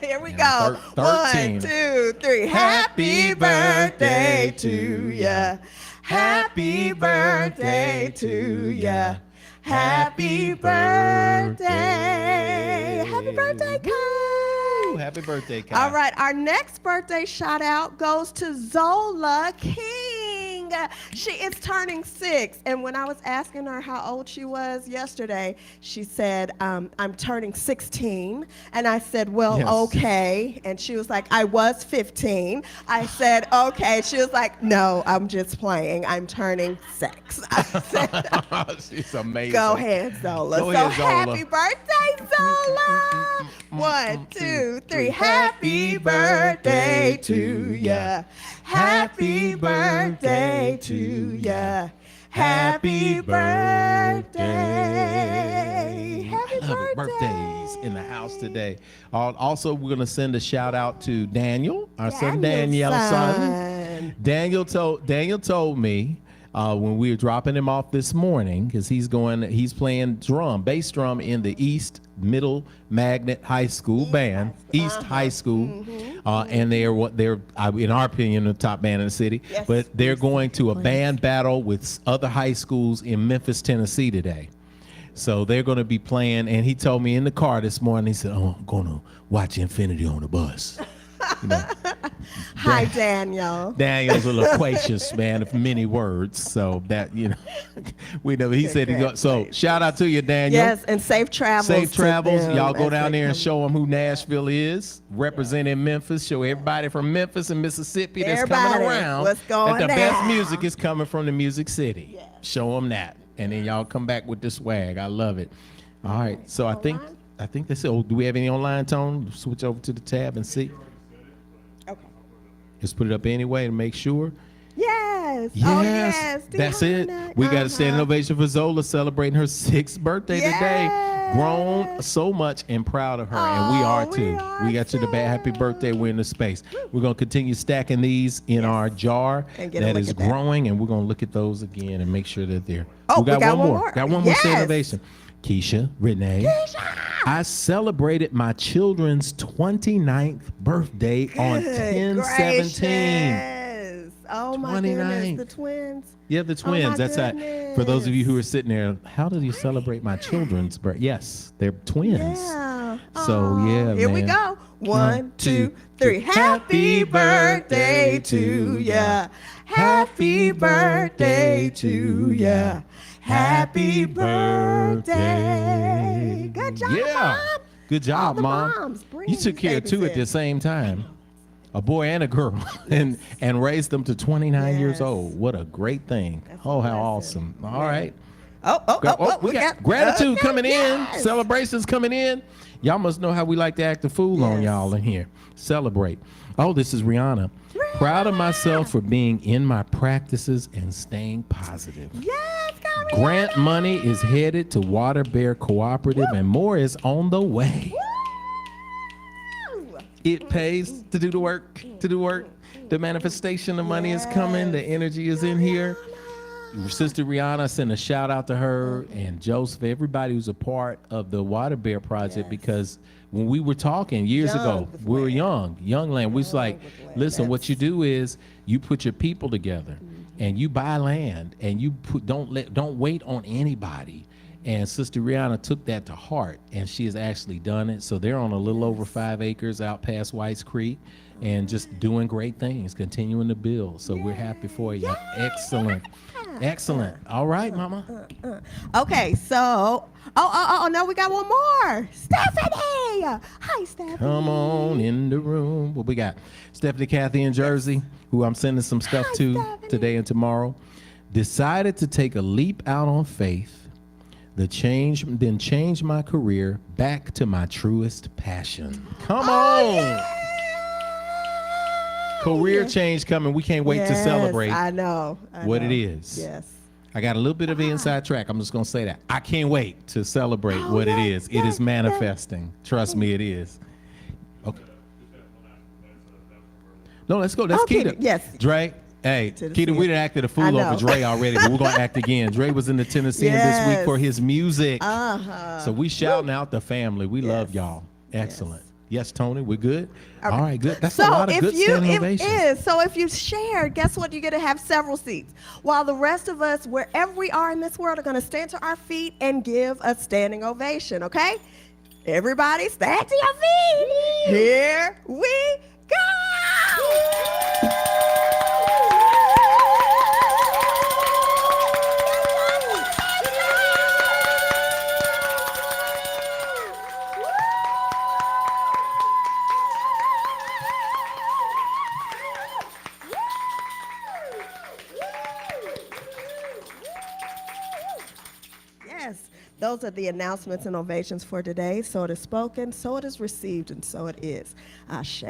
here we go. 13. 1, 2, 3. Happy birthday to ya. Happy birthday to ya. Happy birthday. Happy birthday, Kai. Happy birthday, Kai. All right, our next birthday shout out goes to Zola King. She is turning 6, and when I was asking her how old she was yesterday, she said, I'm turning 16, and I said, well, Yes. okay, and she was like, I was 15. I said, okay. She was like, no, I'm just playing. I'm turning 6. I said, She's amazing. go ahead, Zola. Go ahead, Zola. Happy birthday, Zola. 1, 2, 3. Happy birthday to ya. Happy birthday to ya. Happy birthday. Happy I love it. Birthdays in the house today. Also, we're going to send a shout out to Daniel, our son Daniel's son. Daniel told me when we were dropping him off this morning, because he's playing bass drum in the East Middle Magnet High School band, East High School, and they're in our opinion the top band in the city. Yes. But they're going to a band battle with other high schools in Memphis, Tennessee today. So they're going to be playing, and he told me in the car this morning, he said, oh, I'm going to watch Infinity on the bus. You know, Hi, Daniel. Daniel's a loquacious man of many words, so that we know. He said he go. So shout out to you, Daniel. Yes, and safe travels. Safe to travels. them Y'all go as down they there and come. show them who Nashville is, representing Memphis. Show everybody from Memphis and Mississippi that's coming Everybody, around what's going that the best down. music is coming from the Music City. Show them that, and then y'all come back with the swag. I love it. All right, so I think that's it. Oh, do we have any online, Tone? Switch over to the tab and see. Okay. Just put it up anyway to make sure. Yes. Yes, Oh, yes. that's it. Deanna, We got a standing ovation for Zola celebrating her 6th birthday today. Grown Yes. so much and proud of her, and we Oh, are we too. are We got you the bad happy too. birthday. We're in the space. We're gonna continue stacking these in our jar And get a that look is at that. growing, and we're gonna look at those again and make sure that they're. Oh, we got one more. Got one more standing Yes. ovation. Keisha, Renee. I celebrated my children's 29th birthday on 10/17. Gracious. Oh my 29. goodness, the twins. Yeah, the twins. my That's that. For those of you who are sitting there, how do you celebrate my children's birthday? Yes, they're twins. Yeah. So, Aw. yeah, Here we man. go. 1, 2, 3. Happy birthday to ya. Happy birthday to ya. Happy birthday. Good job, Yeah. Mom. Good All job, the Mom. moms, bring You took these care of two babies at the in. same time. A boy and a girl, and raised them to 29 years Yes. old. What a great thing. That's Oh, a how blessing. awesome. All right. We got gratitude okay, coming in, yes. celebrations coming in. Y'all must know how we like to act a fool on Yes. y'all in here. Celebrate. Oh, this is Rihanna. Proud of myself for being in my practices and staying positive. Yes, go Grant Rihanna. money is headed to Water Bear Cooperative, and more is on the way. Woo! It pays to do the work, The manifestation of money is coming. The energy is in here. Sister Rihanna, send a shout out to her and Joseph, everybody who's a part of the Water Bear Project, because when we were talking years Young ago, with we were land. young land. We was like, with land. listen, what That's- you do is you put your people together and you buy land and you don't wait on anybody. And Sister Rihanna took that to heart, and she has actually done it. So they're on a little over 5 acres out past Whites Creek, and just doing great things, continuing to build. So we're happy for you. Excellent. Excellent. All right, Mama. Okay, so no, we got one more. Stephanie. Hi, Stephanie. Come on in the room. What we got? Stephanie Kathy in Jersey, who I'm sending some stuff Hi, to Stephanie. today and tomorrow. Decided to take a leap out on faith. Then change my career back to my truest passion. Come on. Career change coming. We can't wait to Yes, celebrate I know. what it is. Yes. I got a little bit of the inside track. I'm just going to say that. I can't wait to celebrate Oh, what it yes, is. It is yes, manifesting. Trust me, it is. Okay. No, let's go. That's Oh, Keita. Keita, yes. Dre, hey, To the Keita, we sea. done acted a I fool over know. Dre already, but we're going to act again. Dre was in the Tennessee this week Yes. for his music. Uh-huh. So we shouting out the family. We love Yes. y'all. Excellent. Yes, Tony, we're good? All right, good. That's a So lot of if good you standing it ovations. is, so if you share, guess what? You're gonna have several seats. While the rest of us, wherever we are in this world, are gonna stand to our feet and give a standing ovation. Okay? Everybody, stand to your feet. Here we go. Yes, those are the announcements and ovations for today. So it is spoken, so it is received, and so it is. Ashe.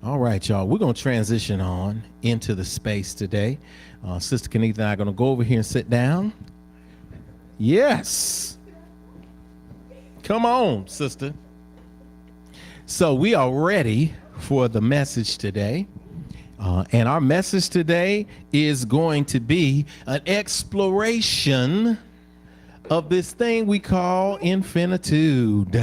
All right, y'all. We're going to transition on into the space today. Sister Kenita and I are going to go over here and sit down. Yes. Come on, sister. So we are ready for the message today. And our message today is going to be an exploration of this thing we call infinitude.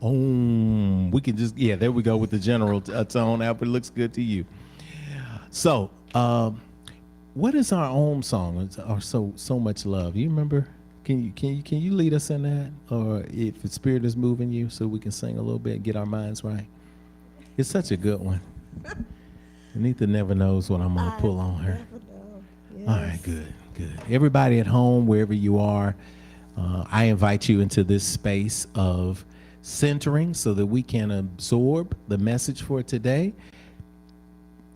We can just, there we go with the general tone. Albert, looks good to you. So, what is our Om song? Or so much love. You remember? Can you lead us in that? Or if the Spirit is moving you, so we can sing a little bit and get our minds right. It's such a good one. Anita never knows what I'm gonna pull on her. All right, good. Everybody at home, wherever you are, I invite you into this space of centering so that we can absorb the message for today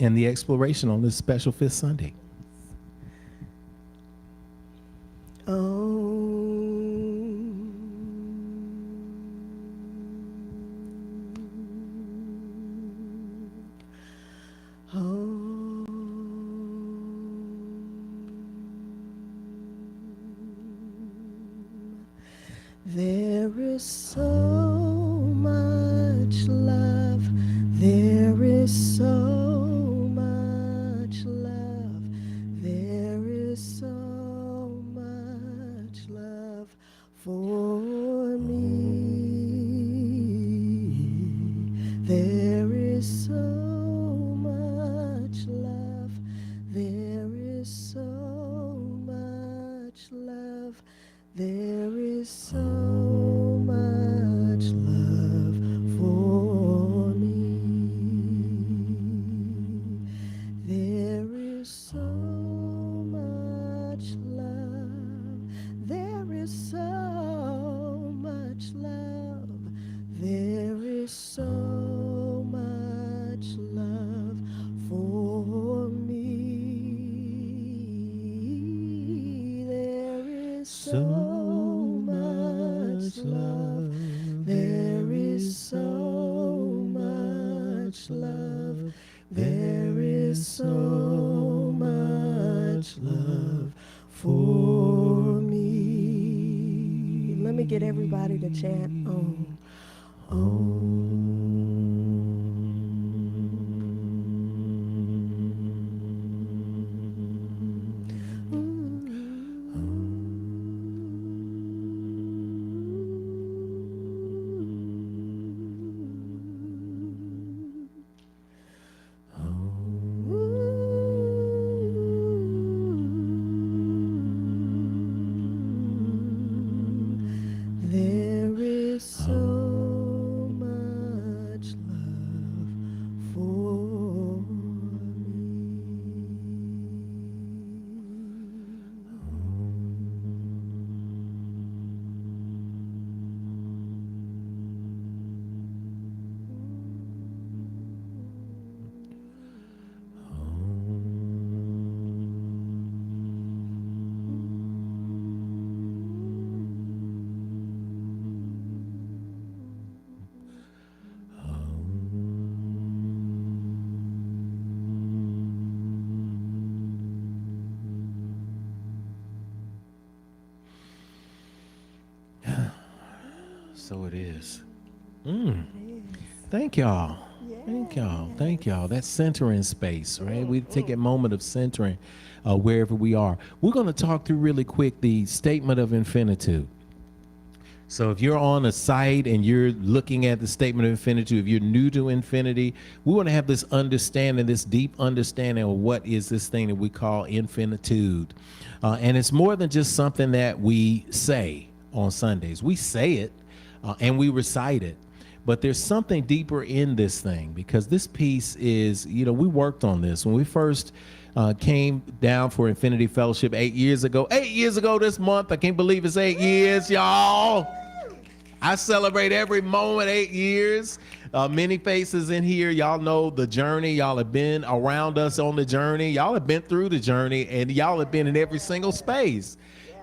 and the exploration on this special Fifth Sunday. is so much love. There is so much love. There is so much love for me. There is so much love. There is so much love. There is so much love for me. There is so much love. There is so much love. There is so much love for me. There is so much love. There is so much love. There is so much love for me. Let me get everybody to chant on. There is so much love for So it is. Thank y'all. Thank y'all. Thank y'all. That's centering space, right? We take a moment of centering wherever we are. We're going to talk through really quick the statement of infinitude. So if you're on a site and you're looking at the statement of infinitude, if you're new to infinity, we want to have this understanding, this deep understanding of what is this thing that we call infinitude. And it's more than just something that we say on Sundays. We say it and we recite it. But there's something deeper in this thing, because this piece is, we worked on this when we first came down for Infinity Fellowship 8 years ago. 8 years ago this month. I can't believe it's 8 years, y'all. I celebrate every moment, 8 years. Many faces in here. Y'all know the journey. Y'all have been around us on the journey. Y'all have been through the journey, and y'all have been in every single space.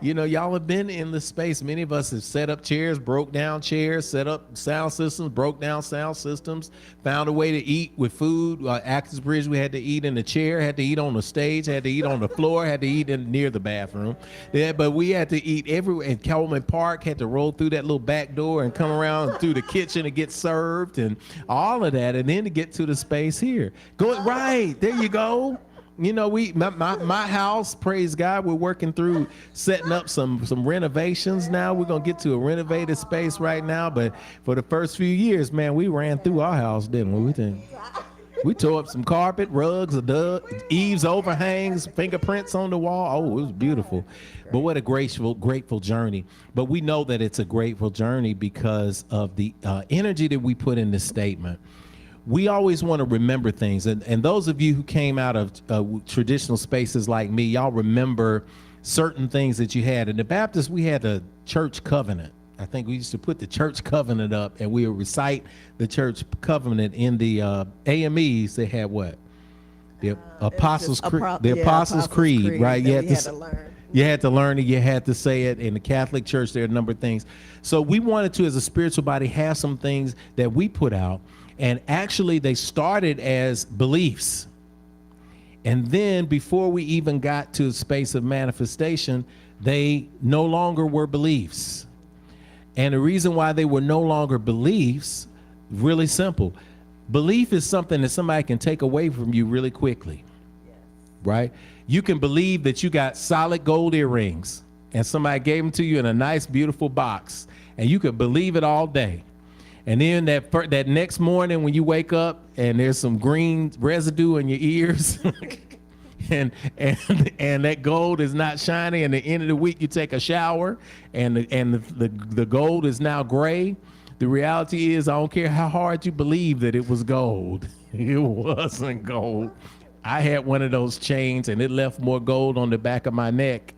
Y'all have been in the space. Many of us have set up chairs, broke down chairs, set up sound systems, broke down sound systems, found a way to eat with food. Access Bridge, we had to eat in the chair, had to eat on the stage, had to eat on the floor, had to eat near the bathroom. Yeah, but we had to eat everywhere. In Coleman Park, had to roll through that little back door and come around through the kitchen to get served and all of that, and then to get to the space here. Right, there you go. My house, praise God, we're working through setting up some renovations now. We're going to get to a renovated space right now. But for the first few years, man, we ran through our house, didn't we? We tore up some carpet, rugs, eaves, overhangs, fingerprints on the wall. Oh, it was beautiful. But what a grateful journey. But we know that it's a grateful journey because of the energy that we put in this statement. We always want to remember things. And those of you who came out of traditional spaces like me, y'all remember certain things that you had. In the Baptist, we had a church covenant. I think we used to put the church covenant up, and we would recite the church covenant. In the AMEs, they had what? The Apostles' Creed, right? You had to learn. You had to learn it. You had to say it. In the Catholic Church, there are a number of things. So we wanted to, as a spiritual body, have some things that we put out. And actually, they started as beliefs. And then before we even got to a space of manifestation, they no longer were beliefs. And the reason why they were no longer beliefs, really simple. Belief is something that somebody can take away from you really quickly, right? You can believe that you got solid gold earrings and somebody gave them to you in a nice, beautiful box, and you could believe it all day. And then that next morning when you wake up and there's some green residue in your ears and that gold is not shiny, and at the end of the week you take a shower and the gold is now gray. The reality is, I don't care how hard you believe that it was gold. It wasn't gold. I had one of those chains and it left more gold on the back of my neck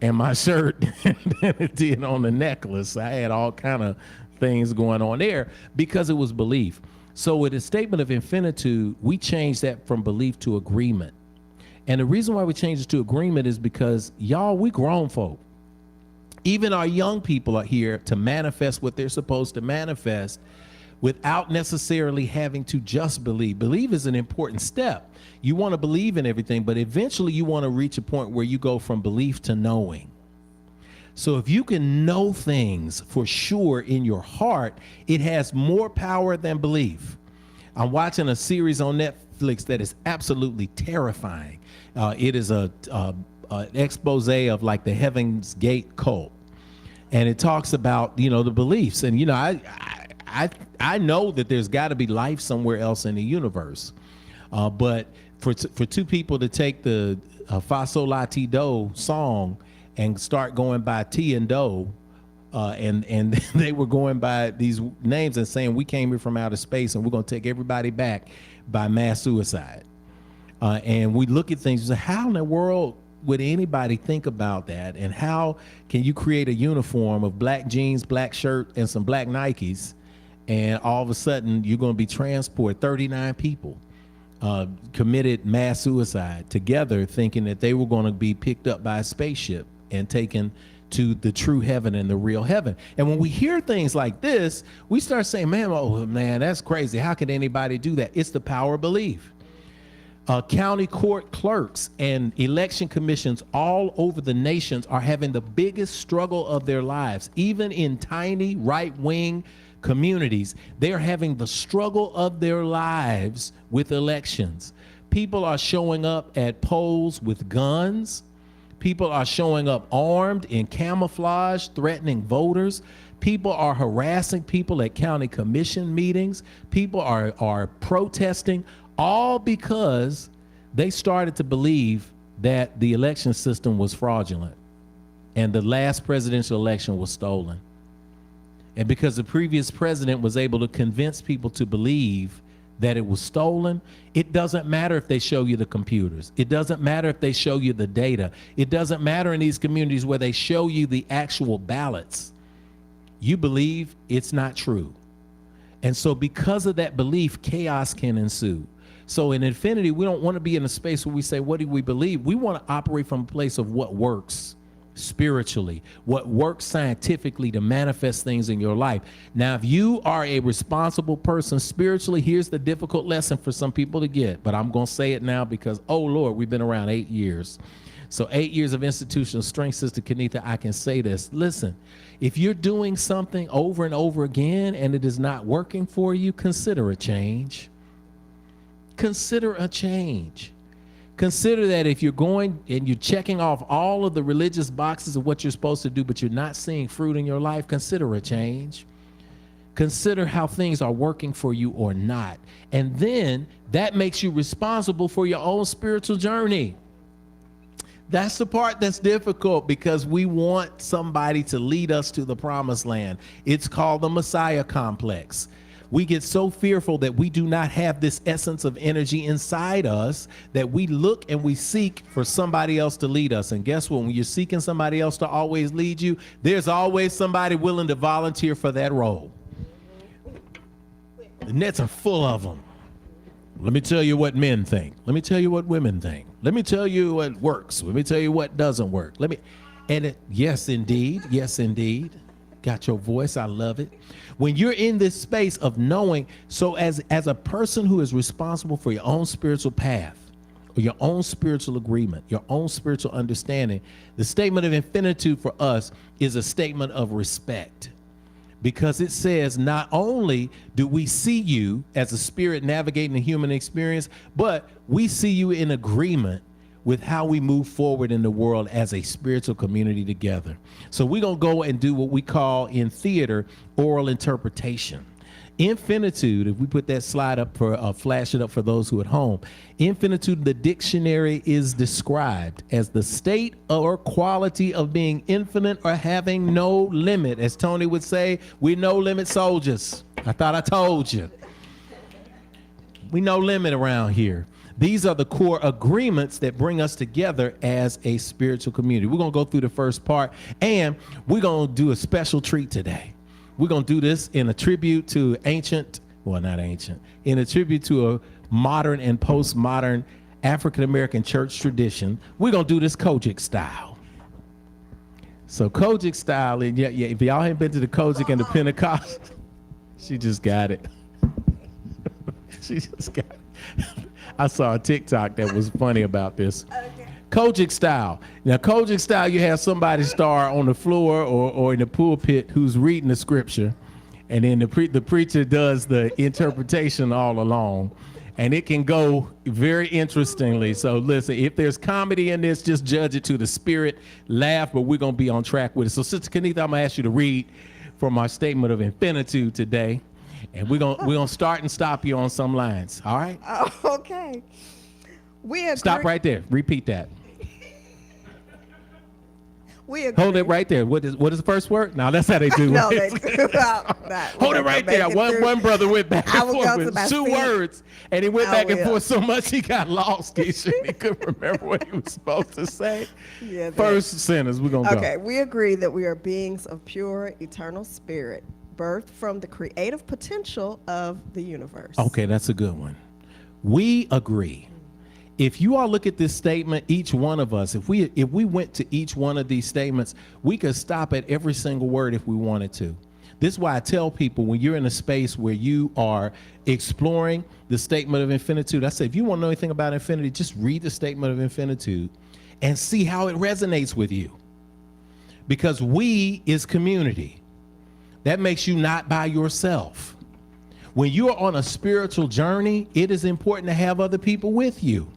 and my shirt than it did on the necklace. I had all kind of things going on there because it was belief. So with the statement of infinitude, we changed that from belief to agreement. And the reason why we changed it to agreement is because, y'all, we grown folk. Even our young people are here to manifest what they're supposed to manifest without necessarily having to just believe. Believe is an important step. You want to believe in everything, but eventually you want to reach a point where you go from belief to knowing. So if you can know things for sure in your heart, it has more power than belief. I'm watching a series on Netflix that is absolutely terrifying. It is an expose of like the Heaven's Gate cult. And it talks about, the beliefs. And, I know that there's got to be life somewhere else in the universe. But for two people to take the Fa Sol La Ti Do song and start going by T and Do, and they were going by these names and saying, we came here from outer space and we're going to take everybody back by mass suicide. And we look at things and say, how in the world would anybody think about that? And how can you create a uniform of black jeans, black shirt, and some black Nikes, and all of a sudden you're going to be transported? 39 people committed mass suicide together, thinking that they were going to be picked up by a spaceship and taken to the true heaven and the real heaven. And when we hear things like this, we start saying, man, that's crazy. How could anybody do that? It's the power of belief. County court clerks and election commissions all over the nations are having the biggest struggle of their lives. Even in tiny right-wing communities, they're having the struggle of their lives with elections. People are showing up at polls with guns. People are showing up armed in camouflage, threatening voters. People are harassing people at county commission meetings. People are protesting, all because they started to believe that the election system was fraudulent and the last presidential election was stolen. And because the previous president was able to convince people to believe that it was stolen, it doesn't matter if they show you the computers. It doesn't matter if they show you the data. It doesn't matter in these communities where they show you the actual ballots. You believe it's not true. And so because of that belief, chaos can ensue. So in Infinity, we don't want to be in a space where we say, what do we believe? We want to operate from a place of what works spiritually, what works scientifically to manifest things in your life. Now, if you are a responsible person spiritually, here's the difficult lesson for some people to get, but I'm going to say it now because, oh Lord, we've been around 8 years. So 8 years of institutional strength, Sister Kenitha, I can say this. Listen, if you're doing something over and over again and it is not working for you, consider a change. Consider a change. Consider that if you're going and you're checking off all of the religious boxes of what you're supposed to do, but you're not seeing fruit in your life, consider a change. Consider how things are working for you or not. And then that makes you responsible for your own spiritual journey. That's the part that's difficult because we want somebody to lead us to the promised land. It's called the Messiah complex. We get so fearful that we do not have this essence of energy inside us that we look and we seek for somebody else to lead us. And guess what? When you're seeking somebody else to always lead you, there's always somebody willing to volunteer for that role. The nets are full of them. Let me tell you what men think. Let me tell you what women think. Let me tell you what works. Let me tell you what doesn't work. Yes, indeed. Yes, indeed. Got your voice. I love it. When you're in this space of knowing, so as a person who is responsible for your own spiritual path, or your own spiritual agreement, your own spiritual understanding, the statement of infinitude for us is a statement of respect. because it says not only do we see you as a spirit navigating the human experience, but we see you in agreement with how we move forward in the world as a spiritual community together. So we're going to go and do what we call in theater oral interpretation. Infinitude, if we put that slide up for flash it up for those who are at home. Infinitude, the dictionary, is described as the state or quality of being infinite or having no limit. As Tony would say, we no limit soldiers. I thought I told you. We no limit around here. These are the core agreements that bring us together as a spiritual community. We're going to go through the first part, and we're going to do a special treat today. We're going to do this in a tribute to in a tribute to a modern and postmodern African-American church tradition. We're going to do this Kojic style. So Kojic style, and yeah, if y'all haven't been to the Kojic and the Pentecost, she just got it. She just got it. I saw a TikTok that was funny about this. Okay. Kojic style. Now, Kojic style, you have somebody star on the floor or in the pulpit who's reading the scripture, and then the preacher does the interpretation all along, and it can go very interestingly. So listen, if there's comedy in this, just judge it to the spirit, laugh, but we're going to be on track with it. So Sister Kenitha, I'm going to ask you to read from our statement of infinitude today. And we're gonna start and stop you on some lines. All right? Okay. We agree. Stop right there. Repeat that. We agree. Hold it right there. What is the first word? Now that's how they do No, it. they do. Hold it right there. One brother went back and forth with 2 words, and he went back and forth so much he got lost. He couldn't remember what he was supposed to say. Yeah, first sentence. We're gonna go. Okay. We agree that we are beings of pure, eternal spirit, birthed from the creative potential of the universe. Okay, that's a good one. We agree. If you all look at this statement, each one of us, if we went to each one of these statements, we could stop at every single word if we wanted to. This is why I tell people, when you're in a space where you are exploring the statement of infinitude, I say, if you want to know anything about infinity, just read the statement of infinitude and see how it resonates with you. Because we is community. That makes you not by yourself. When you're on a spiritual journey, it is important to have other people with you.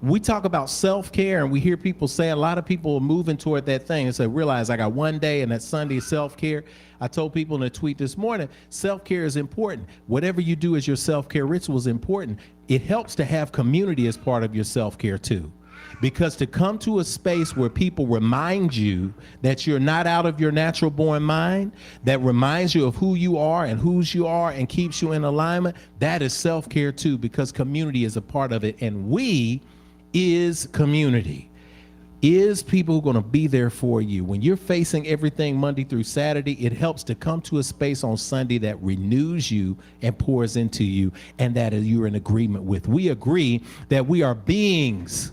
We talk about self-care, and we hear people say, a lot of people are moving toward that thing and say, realize I got one day and that Sunday is self-care. I told people in a tweet this morning, self-care is important. Whatever you do as your self-care ritual is important. It helps to have community as part of your self-care too. Because to come to a space where people remind you that you're not out of your natural born mind, that reminds you of who you are and whose you are and keeps you in alignment, that is self-care too, because community is a part of it. And we is community, is people who are going to be there for you. When you're facing everything Monday through Saturday, it helps to come to a space on Sunday that renews you and pours into you, and that you're in agreement with. We agree that we are beings.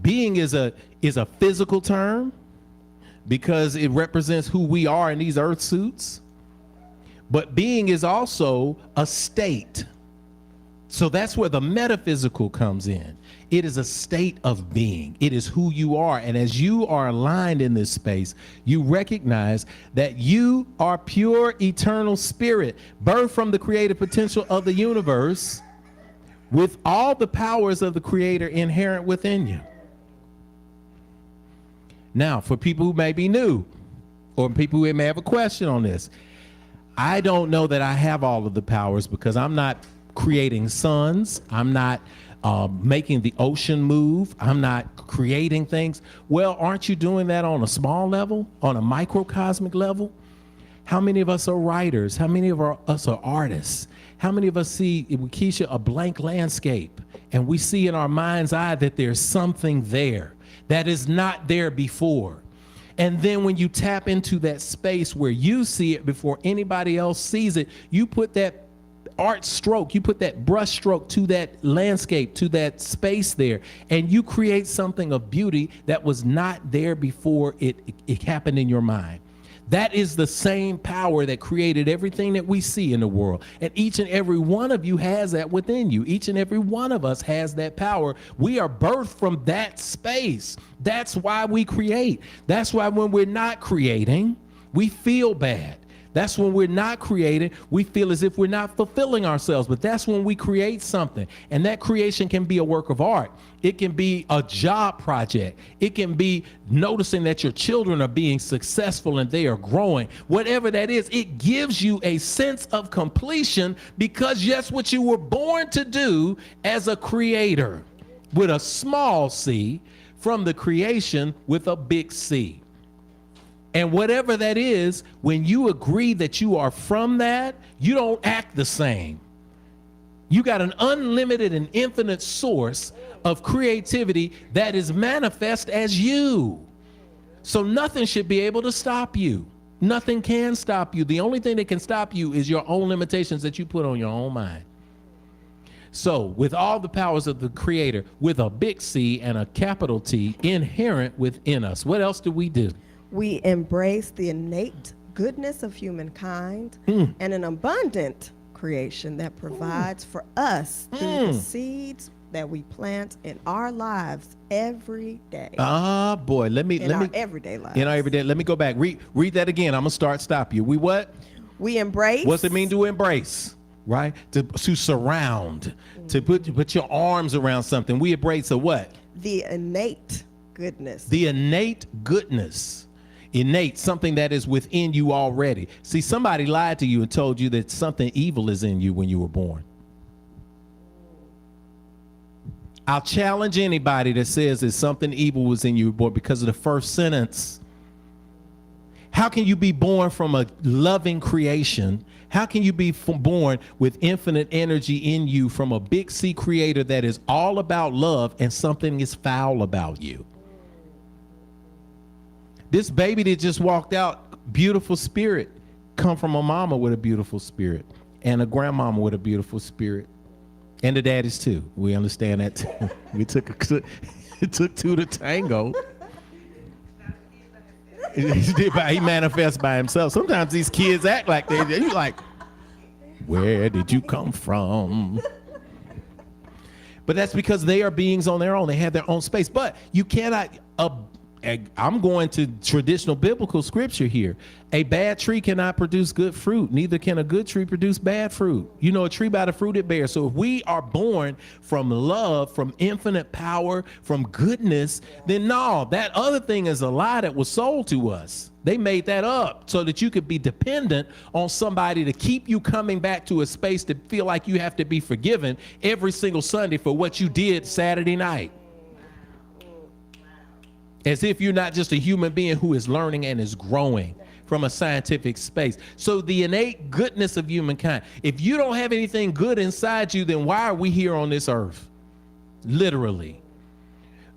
Being is a physical term because it represents who we are in these earth suits. But being is also a state. So that's where the metaphysical comes in. It is a state of being. It is who you are. And as you are aligned in this space, you recognize that you are pure, eternal spirit, birthed from the creative potential of the universe with all the powers of the Creator inherent within you. Now, for people who may be new, or people who may have a question on this, I don't know that I have all of the powers because I'm not creating suns. I'm not making the ocean move. I'm not creating things. Well, aren't you doing that on a small level, on a microcosmic level? How many of us are writers? How many of us are artists? How many of us see, Keisha, a blank landscape, and we see in our mind's eye that there's something there that is not there before? And then when you tap into that space where you see it before anybody else sees it, you put that art stroke, you put that brush stroke to that landscape, to that space there, and you create something of beauty that was not there before it happened in your mind. That is the same power that created everything that we see in the world. And each and every one of you has that within you. Each and every one of us has that power. We are birthed from that space. That's why we create. That's why when we're not creating, we feel bad. That's when we're not creating. We feel as if we're not fulfilling ourselves, but that's when we create something. And that creation can be a work of art. It can be a job project. It can be noticing that your children are being successful and they are growing. Whatever that is, it gives you a sense of completion because that's what you were born to do as a creator, with a small c, from the creation with a big C. And whatever that is, when you agree that you are from that, you don't act the same. You got an unlimited and infinite source of creativity that is manifest as you. So nothing should be able to stop you. Nothing can stop you. The only thing that can stop you is your own limitations that you put on your own mind. So with all the powers of the Creator, with a big C and a capital T inherent within us, what else do we do? We embrace the innate goodness of humankind and an abundant creation that provides for us through the seeds that we plant in our lives every day. Ah, boy, let me everyday lives. In our everyday. Let me go back. Read that again. I'm gonna stop you. We what? We embrace. What's it mean to embrace? Right? To surround, to put your arms around something. We embrace a what? The innate goodness. The innate goodness. Innate, something that is within you already. See, somebody lied to you and told you that something evil is in you when you were born. I'll challenge anybody that says that something evil was in you born because of the first sentence. How can you be born from a loving creation? How can you be born with infinite energy in you from a big C creator that is all about love and something is foul about you? This baby that just walked out, beautiful spirit, come from a mama with a beautiful spirit and a grandmama with a beautiful spirit. And the daddies too. We understand that too. It took two to tango. He manifests by himself. Sometimes these kids act like you're like, where did you come from? But that's because they are beings on their own. They have their own space. But you cannot, I'm going to traditional biblical scripture here. A bad tree cannot produce good fruit. Neither can a good tree produce bad fruit. You know a tree by the fruit it bears. So if we are born from love, from infinite power, from goodness, then no, that other thing is a lie that was sold to us. They made that up so that you could be dependent on somebody to keep you coming back to a space to feel like you have to be forgiven every single Sunday for what you did Saturday night. As if you're not just a human being who is learning and is growing from a scientific space. So the innate goodness of humankind. If you don't have anything good inside you, then why are we here on this earth? Literally.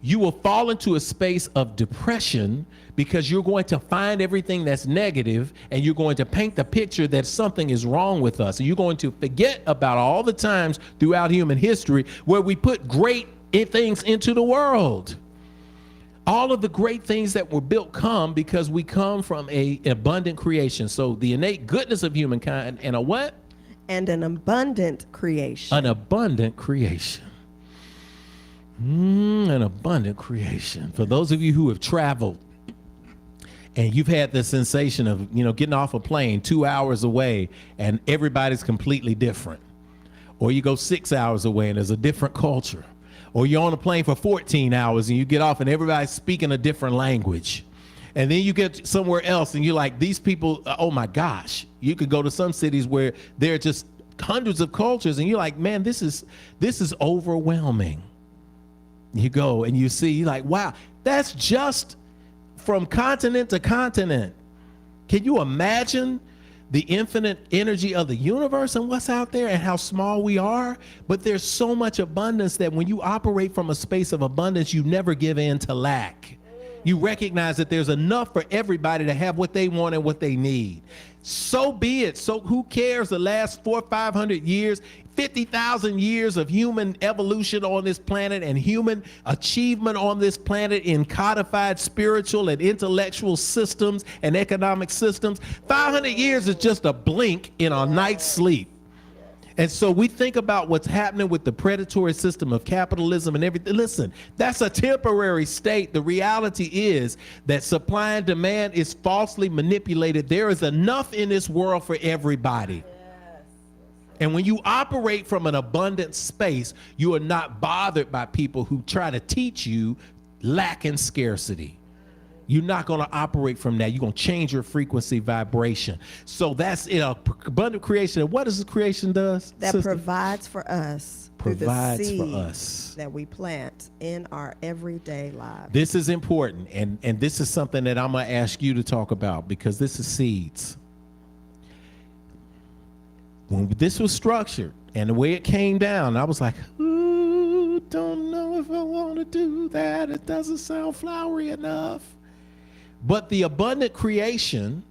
You will fall into a space of depression because you're going to find everything that's negative and you're going to paint the picture that something is wrong with us. And you're going to forget about all the times throughout human history where we put great things into the world. All of the great things that were built come because we come from an abundant creation. So the innate goodness of humankind and a what? And an abundant creation. An abundant creation. An abundant creation. For those of you who have traveled and you've had the sensation of, getting off a plane 2 hours away and everybody's completely different. Or you go 6 hours away and there's a different culture. Or you're on a plane for 14 hours and you get off and everybody's speaking a different language. And then you get somewhere else and you're like, these people, oh my gosh. You could go to some cities where there are just hundreds of cultures and you're like, man, this is overwhelming. You go and you see, you're like, wow, that's just from continent to continent. Can you imagine the infinite energy of the universe and what's out there and how small we are? But there's so much abundance that when you operate from a space of abundance, you never give in to lack. You recognize that there's enough for everybody to have what they want and what they need. So be it. So who cares the last 400 or 500 years, 50,000 years of human evolution on this planet and human achievement on this planet in codified spiritual and intellectual systems and economic systems. 500 years is just a blink in our night's sleep. And so we think about what's happening with the predatory system of capitalism and everything. Listen, that's a temporary state. The reality is that supply and demand is falsely manipulated. There is enough in this world for everybody. And when you operate from an abundant space, you are not bothered by people who try to teach you lack and scarcity. You're not going to operate from that. You're going to change your frequency vibration. So that's it. Abundant creation. And what does the creation does? That sister? provides for us Provides through the for seeds us. that we plant in our everyday lives. This is important. And this is something that I'm going to ask you to talk about, because this is seeds. When this was structured and the way it came down, I was like, ooh, don't know if I want to do that. It doesn't sound flowery enough. But the abundant creation,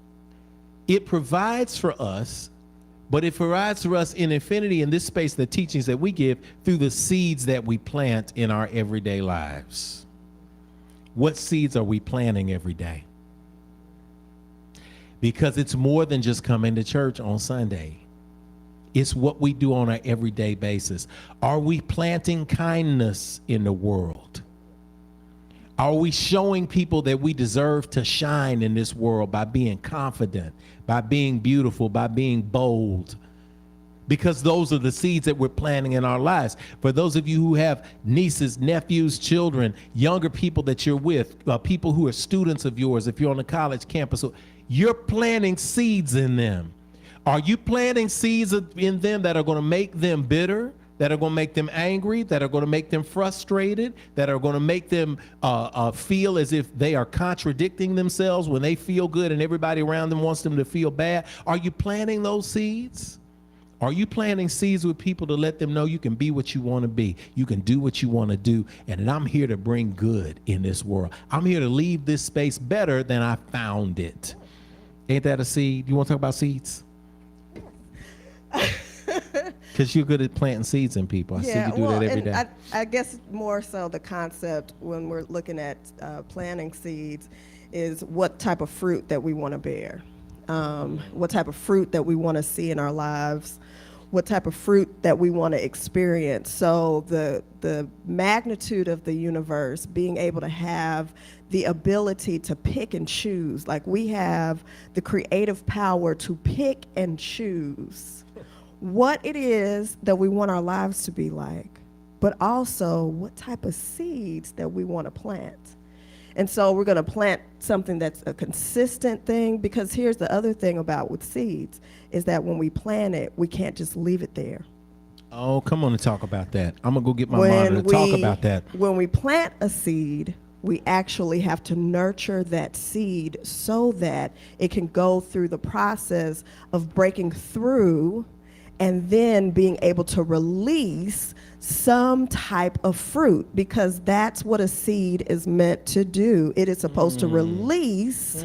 it provides for us, but it provides for us in infinity in this space, the teachings that we give through the seeds that we plant in our everyday lives. What seeds are we planting every day? Because it's more than just coming to church on Sunday. It's what we do on an everyday basis. Are we planting kindness in the world? Are we showing people that we deserve to shine in this world by being confident, by being beautiful, by being bold? Because those are the seeds that we're planting in our lives. For those of you who have nieces, nephews, children, younger people that you're with, people who are students of yours, if you're on a college campus, you're planting seeds in them. Are you planting seeds in them that are going to make them bitter, that are going to make them angry, that are going to make them frustrated, that are going to make them feel as if they are contradicting themselves when they feel good and everybody around them wants them to feel bad? Are you planting those seeds? Are you planting seeds with people to let them know you can be what you want to be? You can do what you want to do. And I'm here to bring good in this world. I'm here to leave this space better than I found it. Ain't that a seed? You want to talk about seeds? Because you're good at planting seeds in people. I see you do that every day. I guess more so the concept when we're looking at planting seeds is what type of fruit that we want to bear, what type of fruit that we want to see in our lives, what type of fruit that we want to experience. So the magnitude of the universe, being able to have the ability to pick and choose, like we have the creative power to pick and choose what it is that we want our lives to be like, but also what type of seeds that we want to plant. And so we're going to plant something that's a consistent thing, because here's the other thing about with seeds is that when we plant it, we can't just leave it there. Oh, come on and talk about that. I'm going to go get my monitor to talk about that. When we plant a seed, we actually have to nurture that seed so that it can go through the process of breaking through and then being able to release some type of fruit, because that's what a seed is meant to do. It is supposed to release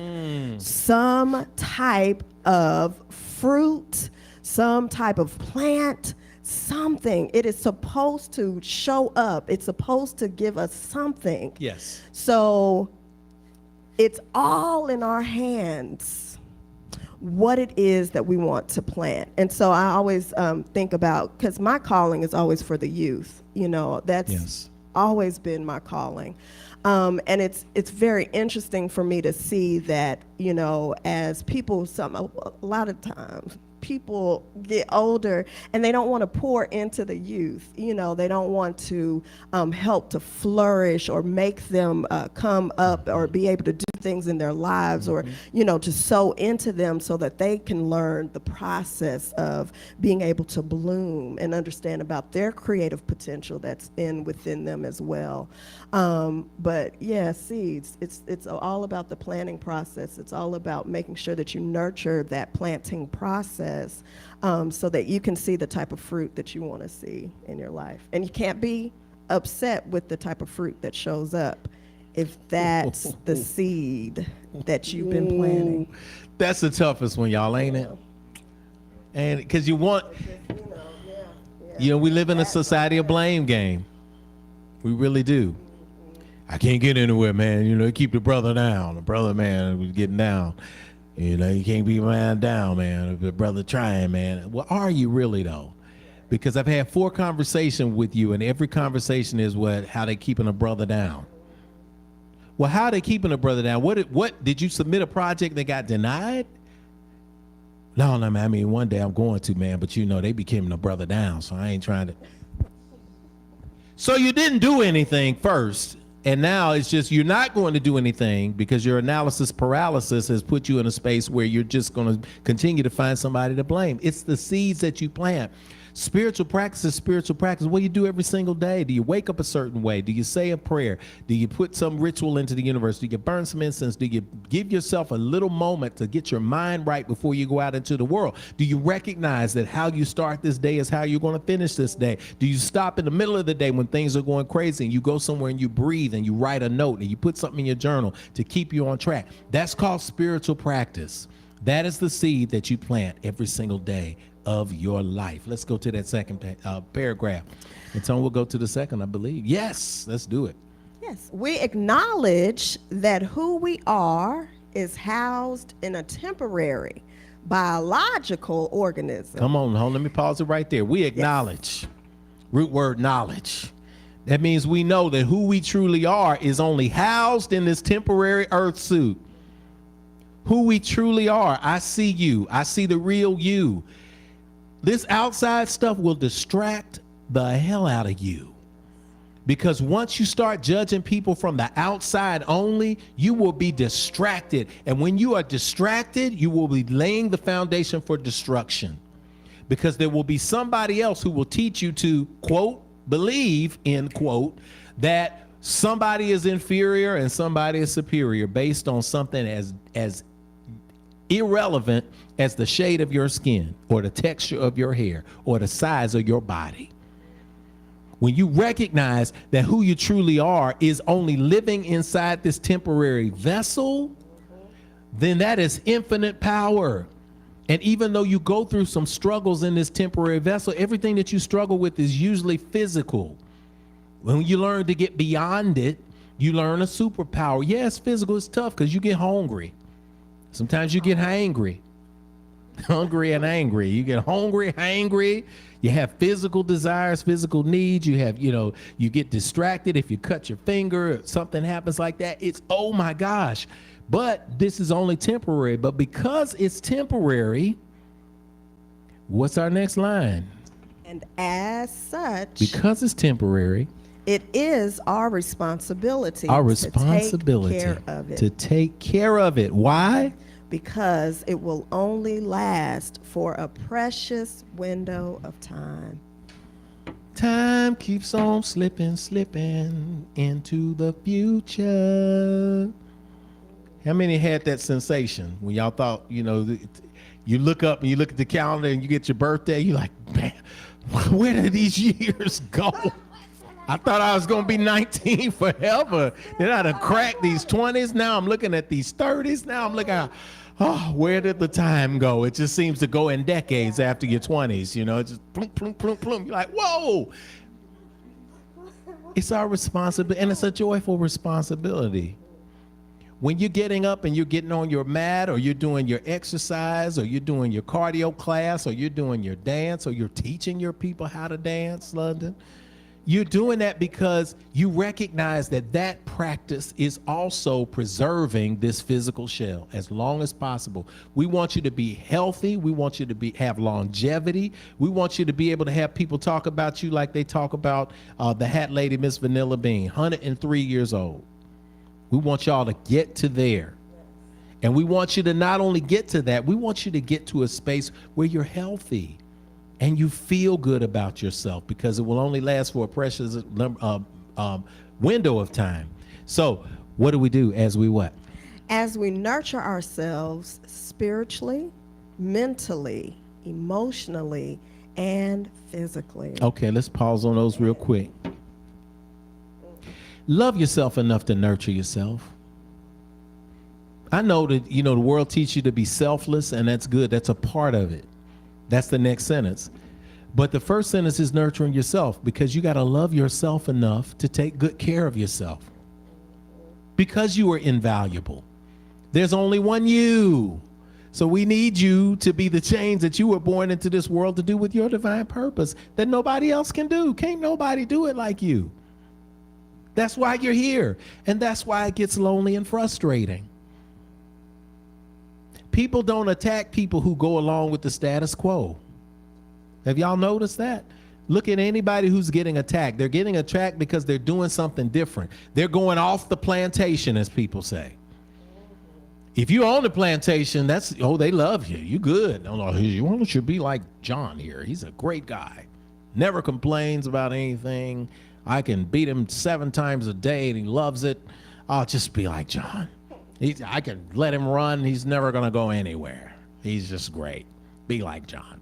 some type of fruit, some type of plant, something. It is supposed to show up. It's supposed to give us something. Yes. So it's all in our hands what it is that we want to plant. And so I always think about, because my calling is always for the youth, you know, that's always been my calling. And it's very interesting for me to see that, you know, as people, a lot of times people get older and they don't want to pour into the youth. You know, they don't want to help to flourish or make them come up or be able to do things in their lives, or, you know, to sow into them so that they can learn the process of being able to bloom and understand about their creative potential that's within them as well. But yeah, seeds, it's all about the planting process. It's all about making sure that you nurture that planting process so that you can see the type of fruit that you want to see in your life. And you can't be upset with the type of fruit that shows up if that's the seed that you've been planting. That's the toughest one, y'all, ain't it? And because you want, you know, we live in a society of blame game. We really do. I can't get anywhere, man. You know, keep the brother down. The brother, man, was getting down. You know, you can't be man down, man. If the brother trying, man. Well, are you really, though? Because I've had 4 conversations with you, and every conversation is how they keeping a brother down. Well, how are they keeping a brother down? What did you submit a project that got denied? No, man, I mean, one day I'm going to, man, but they became a brother down, so I ain't trying to. So you didn't do anything first, and now it's just you're not going to do anything because your analysis paralysis has put you in a space where you're just going to continue to find somebody to blame. It's the seeds that you plant. Spiritual practice is spiritual practice. What do you do every single day? Do you wake up a certain way? Do you say a prayer? Do you put some ritual into the universe? Do you burn some incense? Do you give yourself a little moment to get your mind right before you go out into the world? Do you recognize that how you start this day is how you're going to finish this day? Do you stop in the middle of the day when things are going crazy and you go somewhere and you breathe and you write a note and you put something in your journal to keep you on track? That's called spiritual practice. That is the seed that you plant every single day of your life. Let's go to that second paragraph. And Tone will go to the second, I believe. Yes, let's do it. Yes, we acknowledge that who we are is housed in a temporary biological organism. Come on, let me pause it right there. We acknowledge. Yes. Root word knowledge. That means we know that who we truly are is only housed in this temporary earth suit. Who we truly are. I see you. I see the real you. This outside stuff will distract the hell out of you. Because once you start judging people from the outside only, you will be distracted. And when you are distracted, you will be laying the foundation for destruction. Because there will be somebody else who will teach you to, quote, believe, end quote, that somebody is inferior and somebody is superior based on something as irrelevant as the shade of your skin or the texture of your hair or the size of your body. When you recognize that who you truly are is only living inside this temporary vessel, then that is infinite power. And even though you go through some struggles in this temporary vessel, everything that you struggle with is usually physical. When you learn to get beyond it, you learn a superpower. Yes, physical is tough because you get hungry. Sometimes you get hangry. Hungry and angry. You get hungry, hangry. You have physical desires, physical needs. You have, you get distracted. If you cut your finger, something happens like that. It's, oh my gosh. But this is only temporary. But because it's temporary, what's our next line? And as such, because it's temporary, it is our responsibility. To take care of it. To take care of it. Why? Because it will only last for a precious window of time. Time keeps on slipping into the future. How many had that sensation when y'all thought, you look up and you look at the calendar and you get your birthday, you're like, man, where did these years go? I thought I was going to be 19 forever. Then I'd have cracked these 20s. Now I'm looking at these 30s. Now I'm looking at, where did the time go? It just seems to go in decades after your 20s, just plum, plum, plum, plum. You're like, whoa. It's our responsibility, and it's a joyful responsibility. When you're getting up and you're getting on your mat, or you're doing your exercise, or you're doing your cardio class, or you're doing your dance, or you're teaching your people how to dance, London, you're doing that because you recognize that practice is also preserving this physical shell as long as possible. We want you to be healthy. We want you to have longevity. We want you to be able to have people talk about you like they talk about the hat lady, Miss Vanilla Bean, 103 years old. We want y'all to get to there. And we want you to not only get to that, we want you to get to a space where you're healthy and you feel good about yourself, because it will only last for a precious window of time. So what do we do as we what? As we nurture ourselves spiritually, mentally, emotionally, and physically. Okay, let's pause on those real quick. Love yourself enough to nurture yourself. I know that, the world teaches you to be selfless, and that's good. That's a part of it. That's the next sentence. But the first sentence is nurturing yourself, because you got to love yourself enough to take good care of yourself. Because you are invaluable. There's only one you. So we need you to be the change that you were born into this world to do with your divine purpose that nobody else can do. Can't nobody do it like you. That's why you're here. And that's why it gets lonely and frustrating. People don't attack people who go along with the status quo. Have y'all noticed that? Look at anybody who's getting attacked. They're getting attacked because they're doing something different. They're going off the plantation, as people say. If you own the plantation, that's, oh, they love you. You good. Oh, you should be like John here. He's a great guy. Never complains about anything. I can beat him 7 times a day and he loves it. I'll just be like John. I can let him run. He's never going to go anywhere. He's just great. Be like John.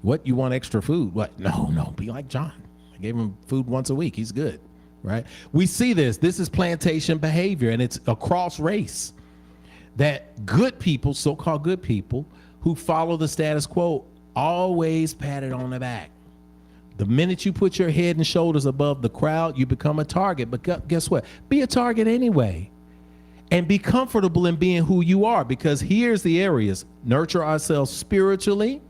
What, you want extra food? What? No, be like John. I gave him food once a week. He's good, right? We see this. This is plantation behavior, and it's across race. That good people, so-called good people, who follow the status quo, always patted on the back. The minute you put your head and shoulders above the crowd, you become a target. But guess what? Be a target anyway. And be comfortable in being who you are, because here's the areas. Nurture ourselves spiritually.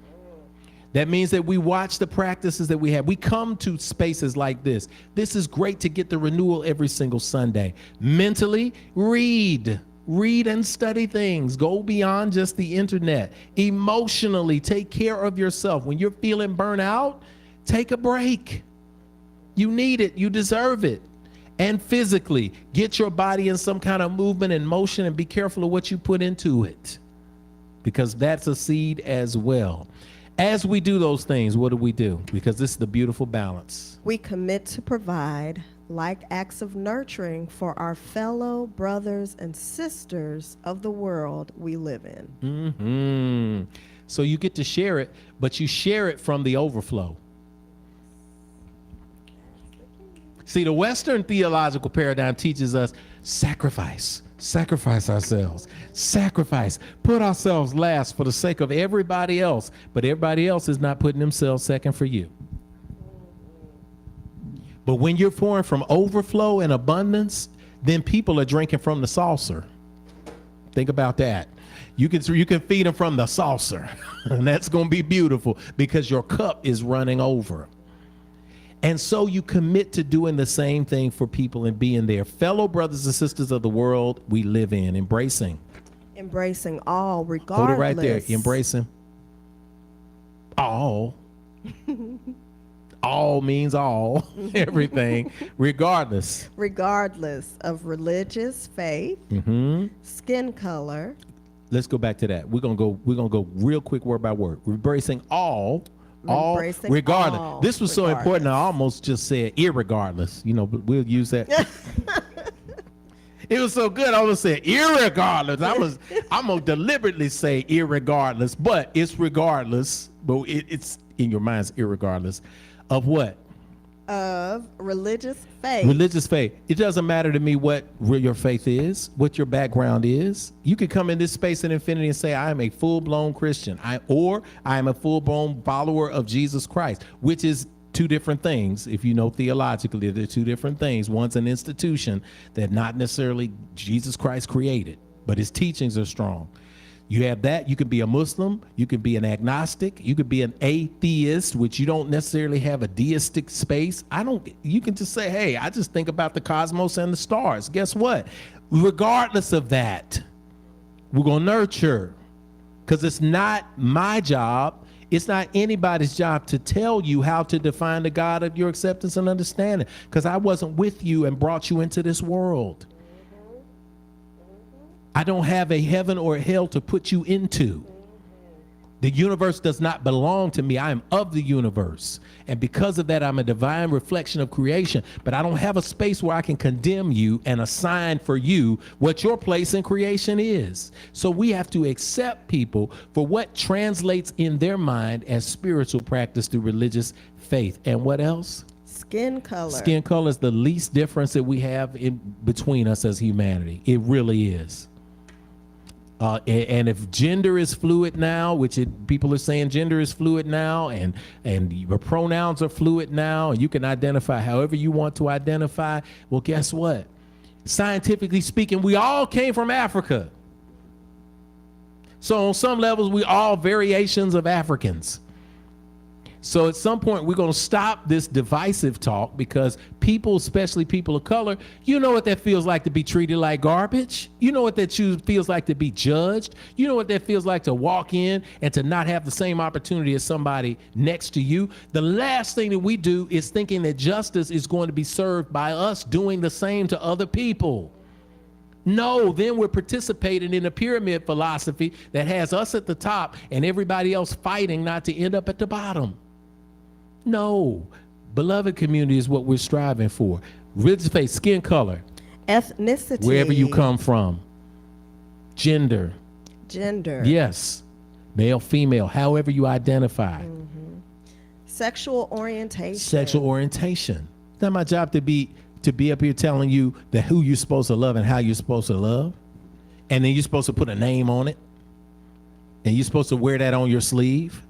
That means that we watch the practices that we have. We come to spaces like this. This is great to get the renewal every single Sunday. Mentally, read and study things. Go beyond just the internet. Emotionally, take care of yourself. When you're feeling burnt out, take a break. You need it. You deserve it. And physically, get your body in some kind of movement and motion, and be careful of what you put into it, because that's a seed as well. As we do those things, what do? Because this is the beautiful balance. We commit to provide like acts of nurturing for our fellow brothers and sisters of the world we live in. So you get to share it, but you share it from the overflow. See, the Western theological paradigm teaches us sacrifice ourselves, put ourselves last for the sake of everybody else, but everybody else is not putting themselves second for you. But when you're pouring from overflow and abundance, then people are drinking from the saucer. Think about that. You can feed them from the saucer, and that's going to be beautiful because your cup is running over. And so you commit to doing the same thing for people and being their fellow brothers and sisters of the world we live in, embracing All, regardless. Hold it right there. Embracing all. All means all, everything, regardless of religious faith, skin color. Let's go back to that. We're gonna go real quick, word by word. Embracing all, regardless. All, this was so important. I almost just said irregardless. You know, but we'll use that. It was so good. I almost said irregardless. I'm gonna deliberately say irregardless, but it's regardless. But it's in your minds irregardless of what? Of religious faith. Religious faith. It doesn't matter to me what your faith is, what your background is. You could come in this space in Infinity and say, I am a full-blown Christian, or I am a full-blown follower of Jesus Christ, which is two different things. If you know theologically, they're two different things. One's an institution that not necessarily Jesus Christ created, but his teachings are strong. You have that. You could be a Muslim. You could be an agnostic. You could be an atheist, which you don't necessarily have a deistic space. You can just say, hey, I just think about the cosmos and the stars. Guess what? Regardless of that, we're going to nurture, because it's not my job. It's not anybody's job to tell you how to define the God of your acceptance and understanding, because I wasn't with you and brought you into this world. I don't have a heaven or a hell to put you into. The universe does not belong to me. I am of the universe. And because of that, I'm a divine reflection of creation. But I don't have a space where I can condemn you and assign for you what your place in creation is. So we have to accept people for what translates in their mind as spiritual practice through religious faith. And what else? Skin color. Skin color is the least difference that we have in between us as humanity. It really is. And if gender is fluid now, people are saying gender is fluid now, and your pronouns are fluid now, and you can identify however you want to identify. Well, guess what? Scientifically speaking, we all came from Africa. So on some levels, we all variations of Africans. So at some point, we're going to stop this divisive talk, because people, especially people of color, you know what that feels like to be treated like garbage. You know what that feels like to be judged. You know what that feels like to walk in and to not have the same opportunity as somebody next to you. The last thing that we do is thinking that justice is going to be served by us doing the same to other people. No, then we're participating in a pyramid philosophy that has us at the top and everybody else fighting not to end up at the bottom. No, beloved community is what we're striving for. Religious faith, skin color, ethnicity, wherever you come from, gender, yes, male, female, however you identify, sexual orientation. It's not my job to be up here telling you that who you're supposed to love and how you're supposed to love, and then you're supposed to put a name on it, and you're supposed to wear that on your sleeve.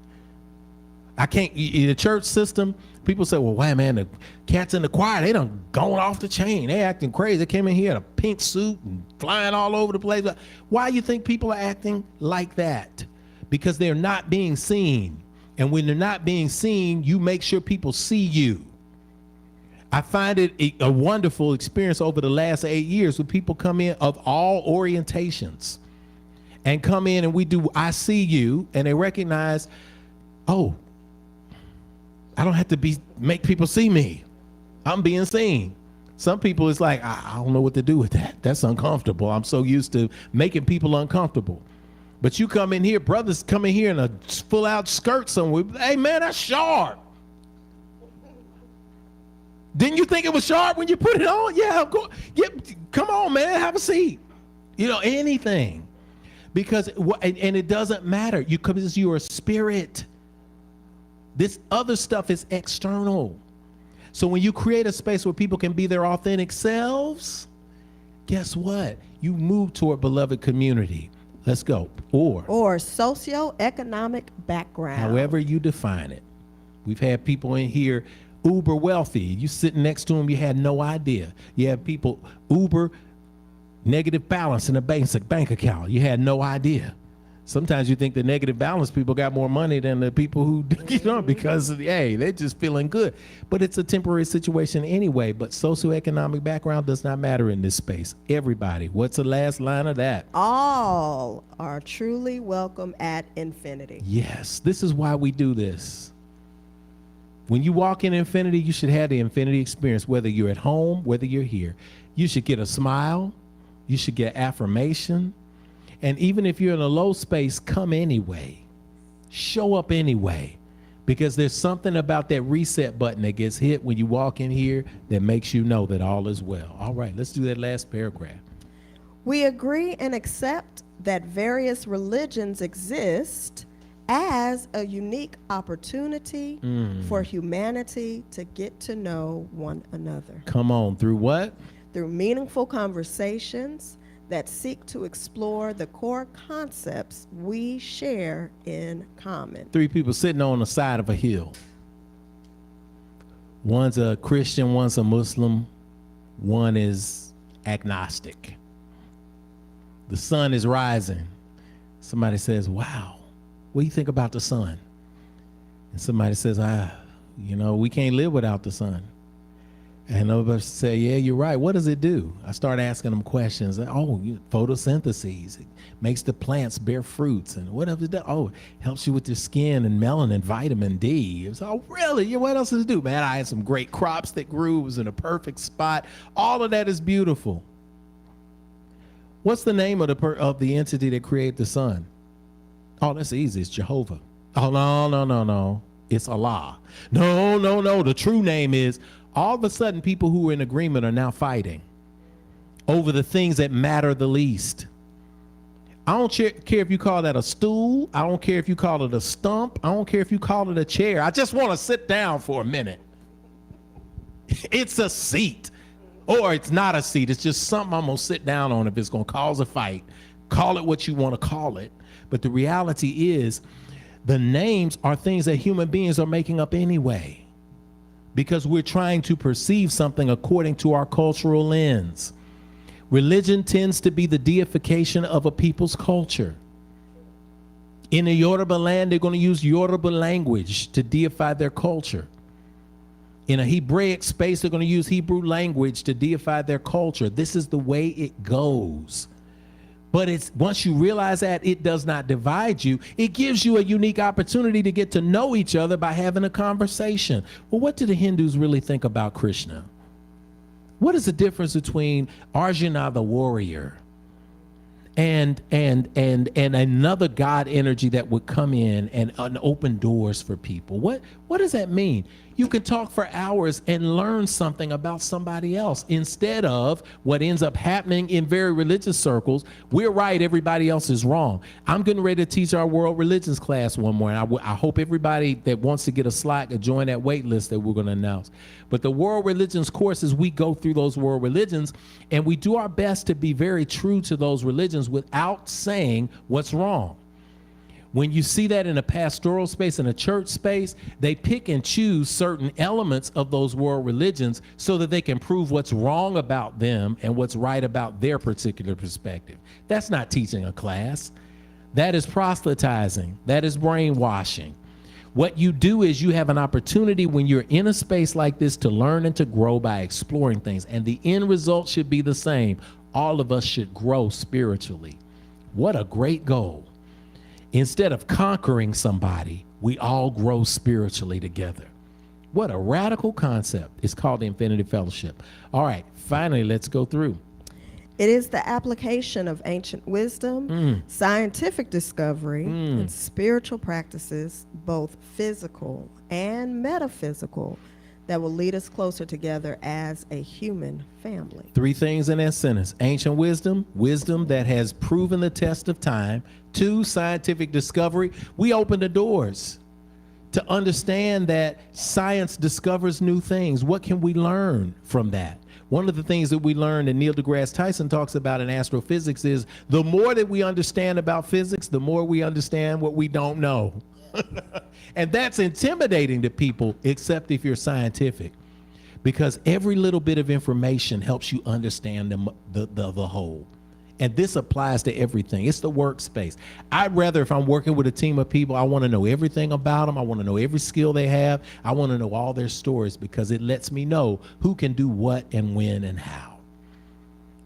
I can't, in the church system, people say, well, why, man, the cats in the choir, they done gone off the chain. They acting crazy. They came in here in a pink suit and flying all over the place. Why you think people are acting like that? Because they're not being seen. And when they're not being seen, you make sure people see you. I find it a wonderful experience over the last 8 years when people come in of all orientations and come in and we do I see you, and they recognize, oh, I don't have to make people see me. I'm being seen. Some people, it's like, I don't know what to do with that. That's uncomfortable. I'm so used to making people uncomfortable. But you come in here, brothers come in here in a full out skirt somewhere. Hey man, that's sharp. Didn't you think it was sharp when you put it on? Yeah, come on, man, have a seat. You know, anything. Because, and it doesn't matter. Because you're a spirit. This other stuff is external. So when you create a space where people can be their authentic selves, guess what? You move toward beloved community. Let's go. Or socioeconomic background. However you define it. We've had people in here uber wealthy. You sitting next to them, you had no idea. You have people uber negative balance in a bank account. You had no idea. Sometimes you think the negative balance people got more money than the people who, because hey, they're just feeling good. But it's a temporary situation anyway. But socioeconomic background does not matter in this space. Everybody. What's the last line of that? All are truly welcome at Infinity. Yes, this is why we do this. When you walk in Infinity, you should have the Infinity experience, whether you're at home, whether you're here. You should get a smile. You should get affirmation. And even if you're in a low space, come anyway. Show up anyway. Because there's something about that reset button that gets hit when you walk in here that makes you know that all is well. All right, let's do that last paragraph. We agree and accept that various religions exist as a unique opportunity for humanity to get to know one another. Come on, through what? Through meaningful conversations that seek to explore the core concepts we share in common. 3 people sitting on the side of a hill. One's a Christian, one's a Muslim, one is agnostic. The sun is rising. Somebody says, wow, what do you think about the sun? And somebody says, we can't live without the sun. And others say, yeah, you're right. What does it do? I start asking them questions. Photosynthesis. It makes the plants bear fruits. And what else it does? Oh, it helps you with your skin and melanin, vitamin D. It's, oh, really? Yeah, what else does it do? Man, I had some great crops that grew. It was in a perfect spot. All of that is beautiful. What's the name of the entity that created the sun? Oh, that's easy. It's Jehovah. Oh, no. It's Allah. No. The true name is... All of a sudden, people who are in agreement are now fighting over the things that matter the least. I don't care if you call that a stool. I don't care if you call it a stump. I don't care if you call it a chair. I just want to sit down for a minute. It's a seat. Or it's not a seat. It's just something I'm going to sit down on if it's going to cause a fight. Call it what you want to call it. But the reality is the names are things that human beings are making up anyway. Because we're trying to perceive something according to our cultural lens. Religion tends to be the deification of a people's culture. In the Yoruba land, they're going to use Yoruba language to deify their culture. In a Hebraic space, they're going to use Hebrew language to deify their culture. This is the way it goes. But it's once you realize that it does not divide you, it gives you a unique opportunity to get to know each other by having a conversation. Well, what do the Hindus really think about Krishna? What is the difference between Arjuna the warrior and another God energy that would come in and open doors for people? What does that mean? You can talk for hours and learn something about somebody else instead of what ends up happening in very religious circles. We're right, everybody else is wrong. I'm getting ready to teach our world religions class one morning. I hope everybody that wants to get a slot can join that wait list that we're going to announce. But the world religions courses, we go through those world religions and we do our best to be very true to those religions without saying what's wrong. When you see that in a pastoral space, in a church space, they pick and choose certain elements of those world religions so that they can prove what's wrong about them and what's right about their particular perspective. That's not teaching a class. That is proselytizing. That is brainwashing. What you do is you have an opportunity when you're in a space like this to learn and to grow by exploring things. And the end result should be the same. All of us should grow spiritually. What a great goal. Instead of conquering somebody, we all grow spiritually together. What a radical concept. It's called the Infinitude Fellowship. All right, finally, let's go through. It is the application of ancient wisdom, scientific discovery, and spiritual practices, both physical and metaphysical, that will lead us closer together as a human family. Three things in that sentence. Ancient wisdom, wisdom that has proven the test of time. 2, scientific discovery. We open the doors to understand that science discovers new things. What can we learn from that? One of the things that we learned, and Neil deGrasse Tyson talks about in astrophysics, is the more that we understand about physics, the more we understand what we don't know. And that's intimidating to people, except if you're scientific, because every little bit of information helps you understand the whole. And this applies to everything. It's the workspace. I'd rather, if I'm working with a team of people, I want to know everything about them. I want to know every skill they have. I want to know all their stories, because it lets me know who can do what and when and how.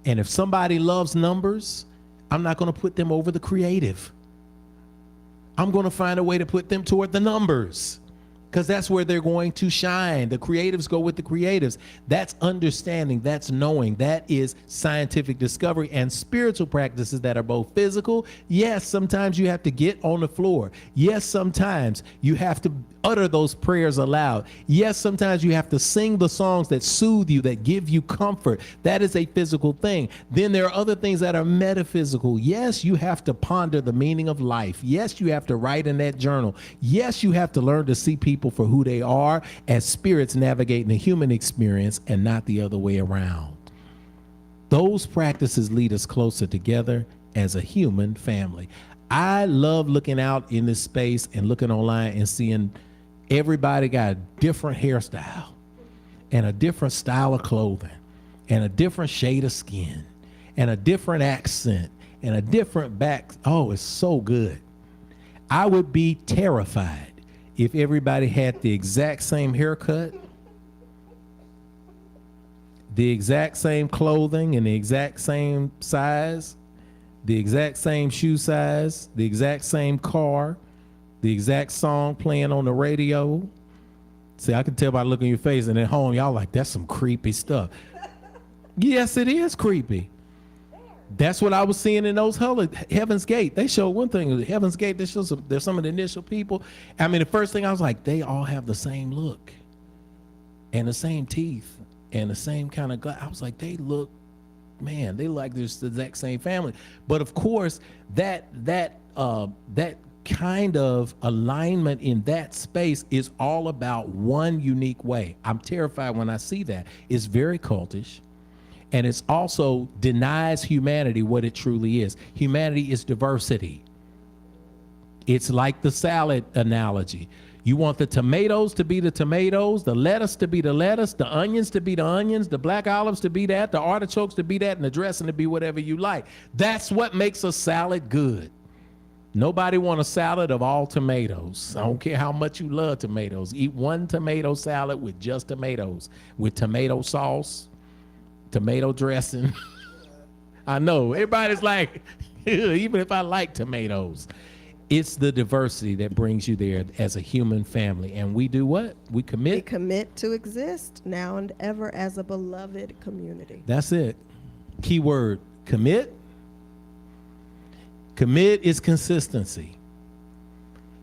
And if somebody loves numbers, I'm not going to put them over the creative. I'm going to find a way to put them toward the numbers, because that's where they're going to shine. The creatives go with the creatives. That's understanding, that's knowing, that is scientific discovery. And spiritual practices that are both physical. Yes, sometimes you have to get on the floor. Yes, sometimes you have to utter those prayers aloud. Yes, sometimes you have to sing the songs that soothe you, that give you comfort. That is a physical thing. Then there are other things that are metaphysical. Yes, you have to ponder the meaning of life. Yes, you have to write in that journal. Yes, you have to learn to see people for who they are as spirits navigating the human experience and not the other way around. Those practices lead us closer together as a human family. I love looking out in this space and looking online and seeing everybody got a different hairstyle and a different style of clothing and a different shade of skin and a different accent and a different back. Oh, it's so good. I would be terrified if everybody had the exact same haircut, the exact same clothing and the exact same size, the exact same shoe size, the exact same car, the exact song playing on the radio. See, I can tell by looking at your face, and at home, y'all like, that's some creepy stuff. Yes, it is creepy. That's what I was seeing in those Heaven's Gate. They showed one thing, Heaven's Gate, they showed there's some of the initial people. I mean, the first thing I was like, they all have the same look and the same teeth and the same kind of glass. I was like, they look, man, they like this the exact same family. But of course, that kind of alignment in that space is all about one unique way. I'm terrified when I see that. It's very cultish. And it's also denies humanity what it truly is. Humanity is diversity. It's like the salad analogy. You want the tomatoes to be the tomatoes, the lettuce to be the lettuce, the onions to be the onions, the black olives to be that, the artichokes to be that, and the dressing to be whatever you like. That's what makes a salad good. Nobody want a salad of all tomatoes. I don't care how much you love tomatoes. Eat one tomato salad with just tomatoes, with tomato sauce, tomato dressing. I know, everybody's like, even if I like tomatoes. It's the diversity that brings you there as a human family. And we do what? We We commit. commit to exist now and ever as a beloved community. That's it. Key word, commit. Commit is consistency.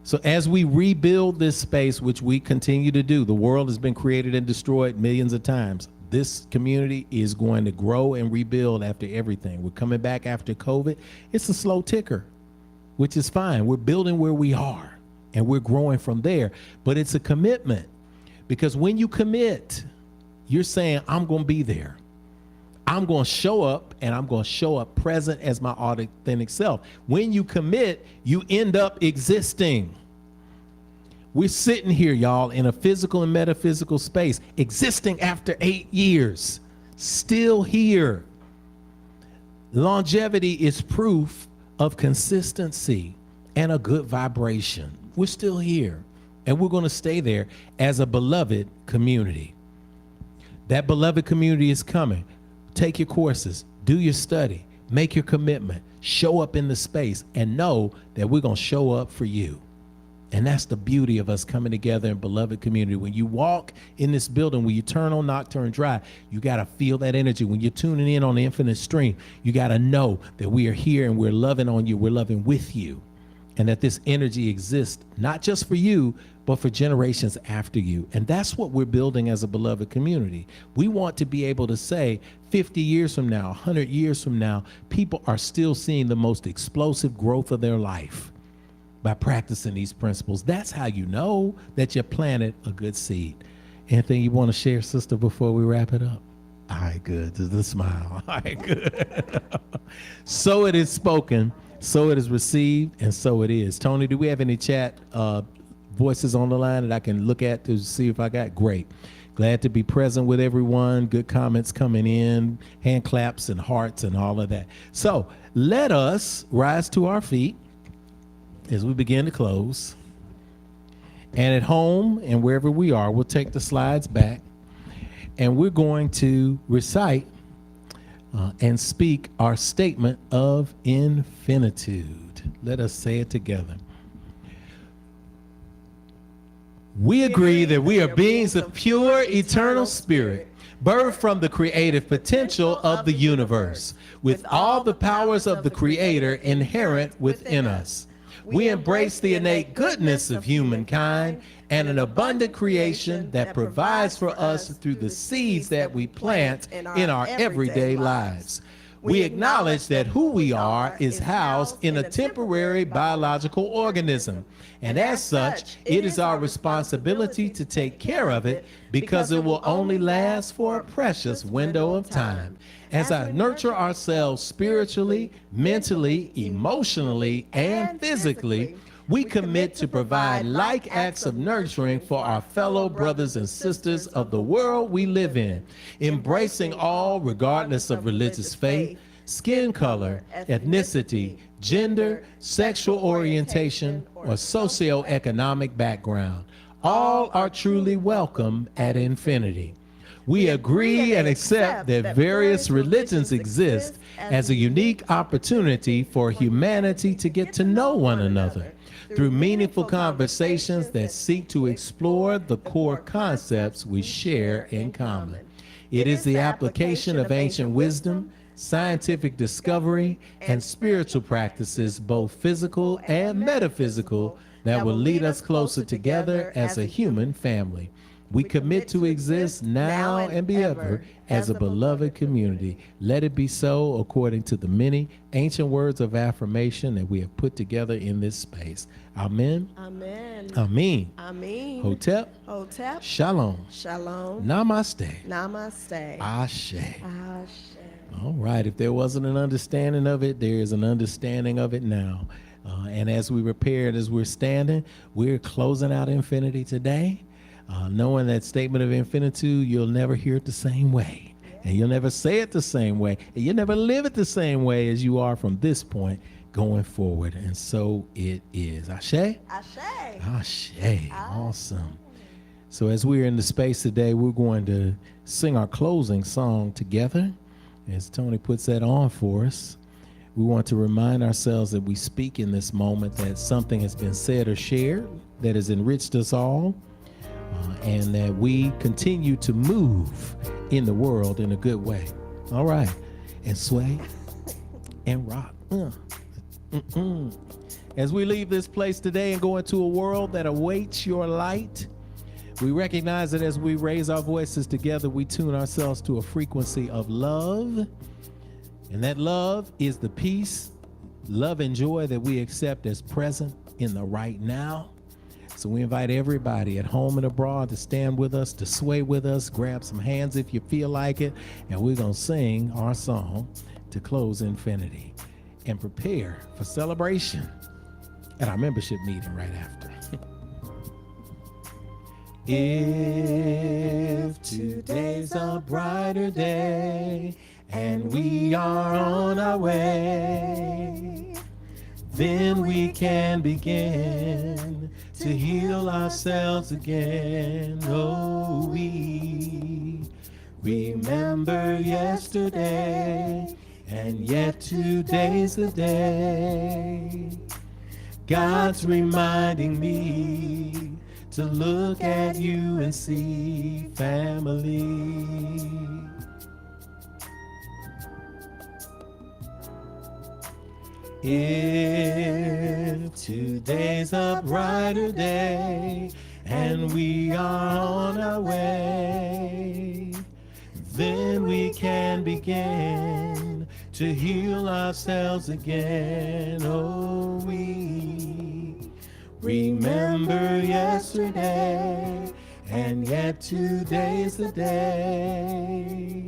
So as we rebuild this space, which we continue to do, the world has been created and destroyed millions of times. This community is going to grow and rebuild after everything. We're coming back after COVID. It's a slow ticker, which is fine. We're building where we are and we're growing from there. But it's a commitment, because when you commit, you're saying, I'm going to be there. I'm going to show up, and I'm going to show up present as my authentic self. When you commit, you end up existing. We're sitting here, y'all, in a physical and metaphysical space, existing after 8 years, still here. Longevity is proof of consistency and a good vibration. We're still here, and we're going to stay there as a beloved community. That beloved community is coming. Take your courses, do your study, make your commitment, show up in the space, and know that we're going to show up for you. And that's the beauty of us coming together in beloved community. When you walk in this building, when you turn on Nocturne Drive, you got to feel that energy. When you're tuning in on the Infinite Stream, you got to know that we are here and we're loving on you, we're loving with you, and that this energy exists not just for you, but for generations after you. And that's what we're building as a beloved community. We want to be able to say 50 years from now, 100 years from now, people are still seeing the most explosive growth of their life by practicing these principles. That's how you know that you planted a good seed. Anything you want to share, sister, before we wrap it up? All right, good. There's a smile. All right, good. So it is spoken, so it is received, and so it is. Tony, do we have any chat voices on the line that I can look at to see if I got? Great. Glad to be present with everyone. Good comments coming in, hand claps and hearts and all of that. So let us rise to our feet as we begin to close. And at home and wherever we are, we'll take the slides back, and we're going to recite and speak our statement of infinitude. Let us say it together. We agree that we are beings of pure, eternal spirit, birthed from the creative potential of the universe, with all the powers of the Creator inherent within us. We embrace the innate goodness of humankind and an abundant creation that provides for us through the seeds that we plant in our everyday lives. We acknowledge that who we are is housed in a temporary biological organism, and as such, it is our responsibility to take care of it, because it will only last for a precious window of time. As I nurture ourselves spiritually, mentally, emotionally, and physically, we commit to provide like acts of nurturing for our fellow brothers and sisters of the world we live in, embracing all regardless of religious faith, skin color, ethnicity, gender, sexual orientation, or socioeconomic background. All are truly welcome at Infinity. We agree and accept that various religions exist as a unique opportunity for humanity to get to know one another through meaningful conversations that seek to explore the core concepts we share in common. It is the application of ancient wisdom, scientific discovery, and spiritual practices, both physical and metaphysical, that will lead us closer together as a human family. We commit to exist now and be ever as a beloved community. Let it be so according to the many ancient words of affirmation that we have put together in this space. Amen. Amen. Amen. Amen. Hotep. Hotep. Shalom. Shalom. Namaste. Namaste. Ashe. Ashe. All right. If there wasn't an understanding of it, there is an understanding of it now. And as we prepared, as we're standing, we're closing out Infinity today. Knowing that statement of infinitude, you'll never hear it the same way. And you'll never say it the same way. And you'll never live it the same way as you are from this point going forward. And so it is. Ashe? Ashe. Ashe. Awesome. So as we're in the space today, we're going to sing our closing song together. As Tony puts that on for us, we want to remind ourselves that we speak in this moment that something has been said or shared that has enriched us all, and that we continue to move in the world in a good way. All right. And sway and rock. As we leave this place today and go into a world that awaits your light, we recognize that as we raise our voices together, we tune ourselves to a frequency of love. And that love is the peace, love, and joy that we accept as present in the right now. So we invite everybody at home and abroad to stand with us, to sway with us, grab some hands if you feel like it, and we're going to sing our song to close Infinity and prepare for celebration at our membership meeting right after. If today's a brighter day and we are on our way, then we can begin to heal ourselves again. Oh, we remember yesterday, and yet today's the day. God's reminding me to look at you and see family. If today's a brighter day and we are on our way, then we can begin to heal ourselves again. Oh, we remember yesterday, and yet today's the day.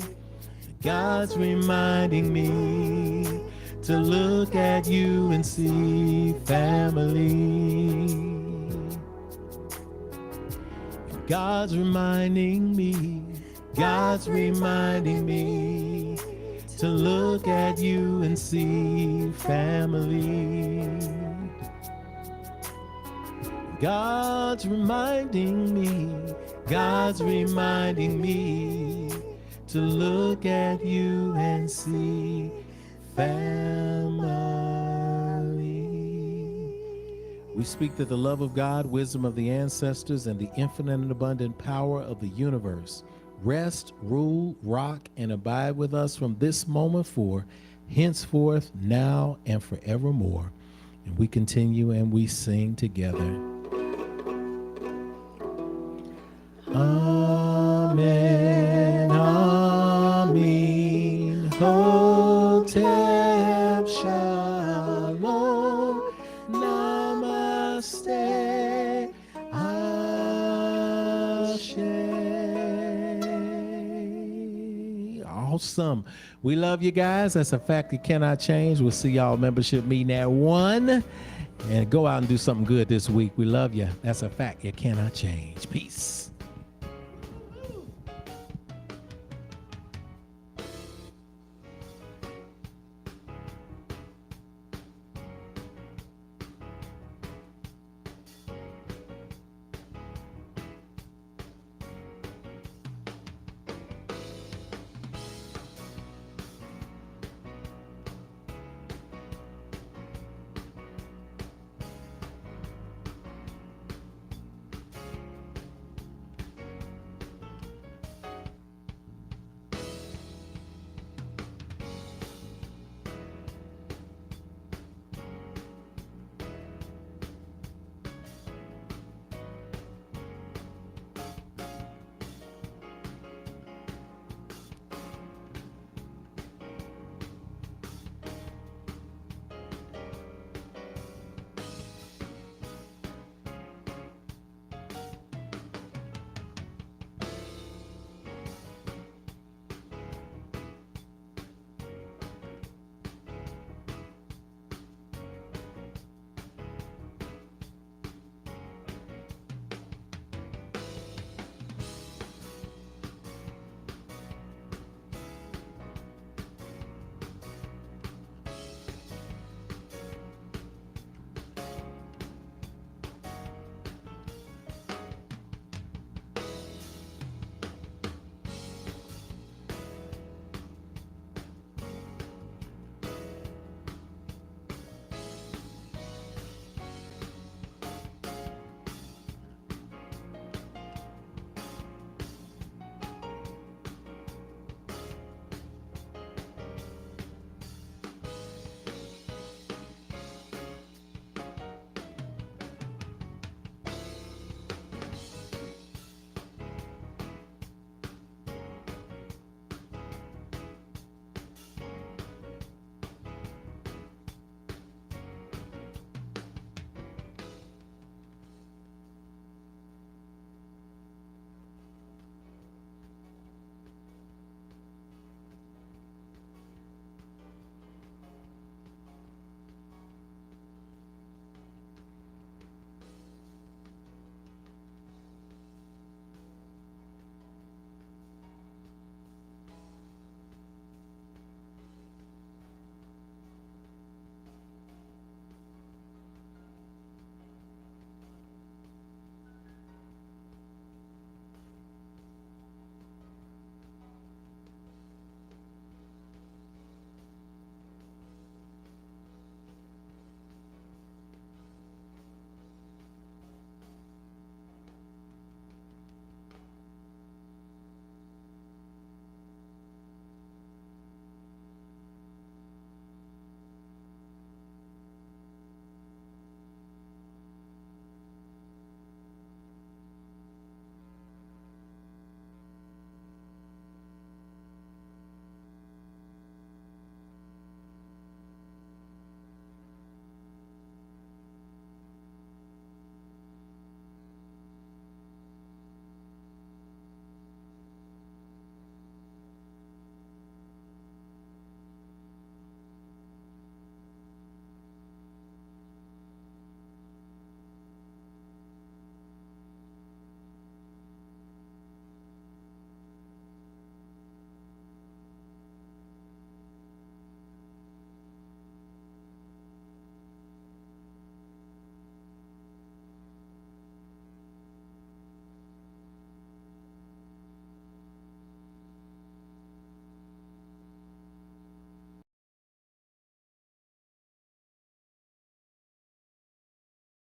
God's reminding me to look at you and see family. God's reminding me, God's reminding me to look at you and see family. God's reminding me, God's reminding me to look at you and see family. We speak that the love of God, wisdom of the ancestors, and the infinite and abundant power of the universe rest, rule, rock, and abide with us from this moment forth, henceforth, now, and forevermore. And we continue and we sing together. Amen, amen, Hotep Shalom, Namaste, Ashe. Awesome. We love you guys. That's a fact that cannot change. We'll see y'all membership meeting at 1. And go out and do something good this week. We love you. That's a fact. It cannot change. Peace.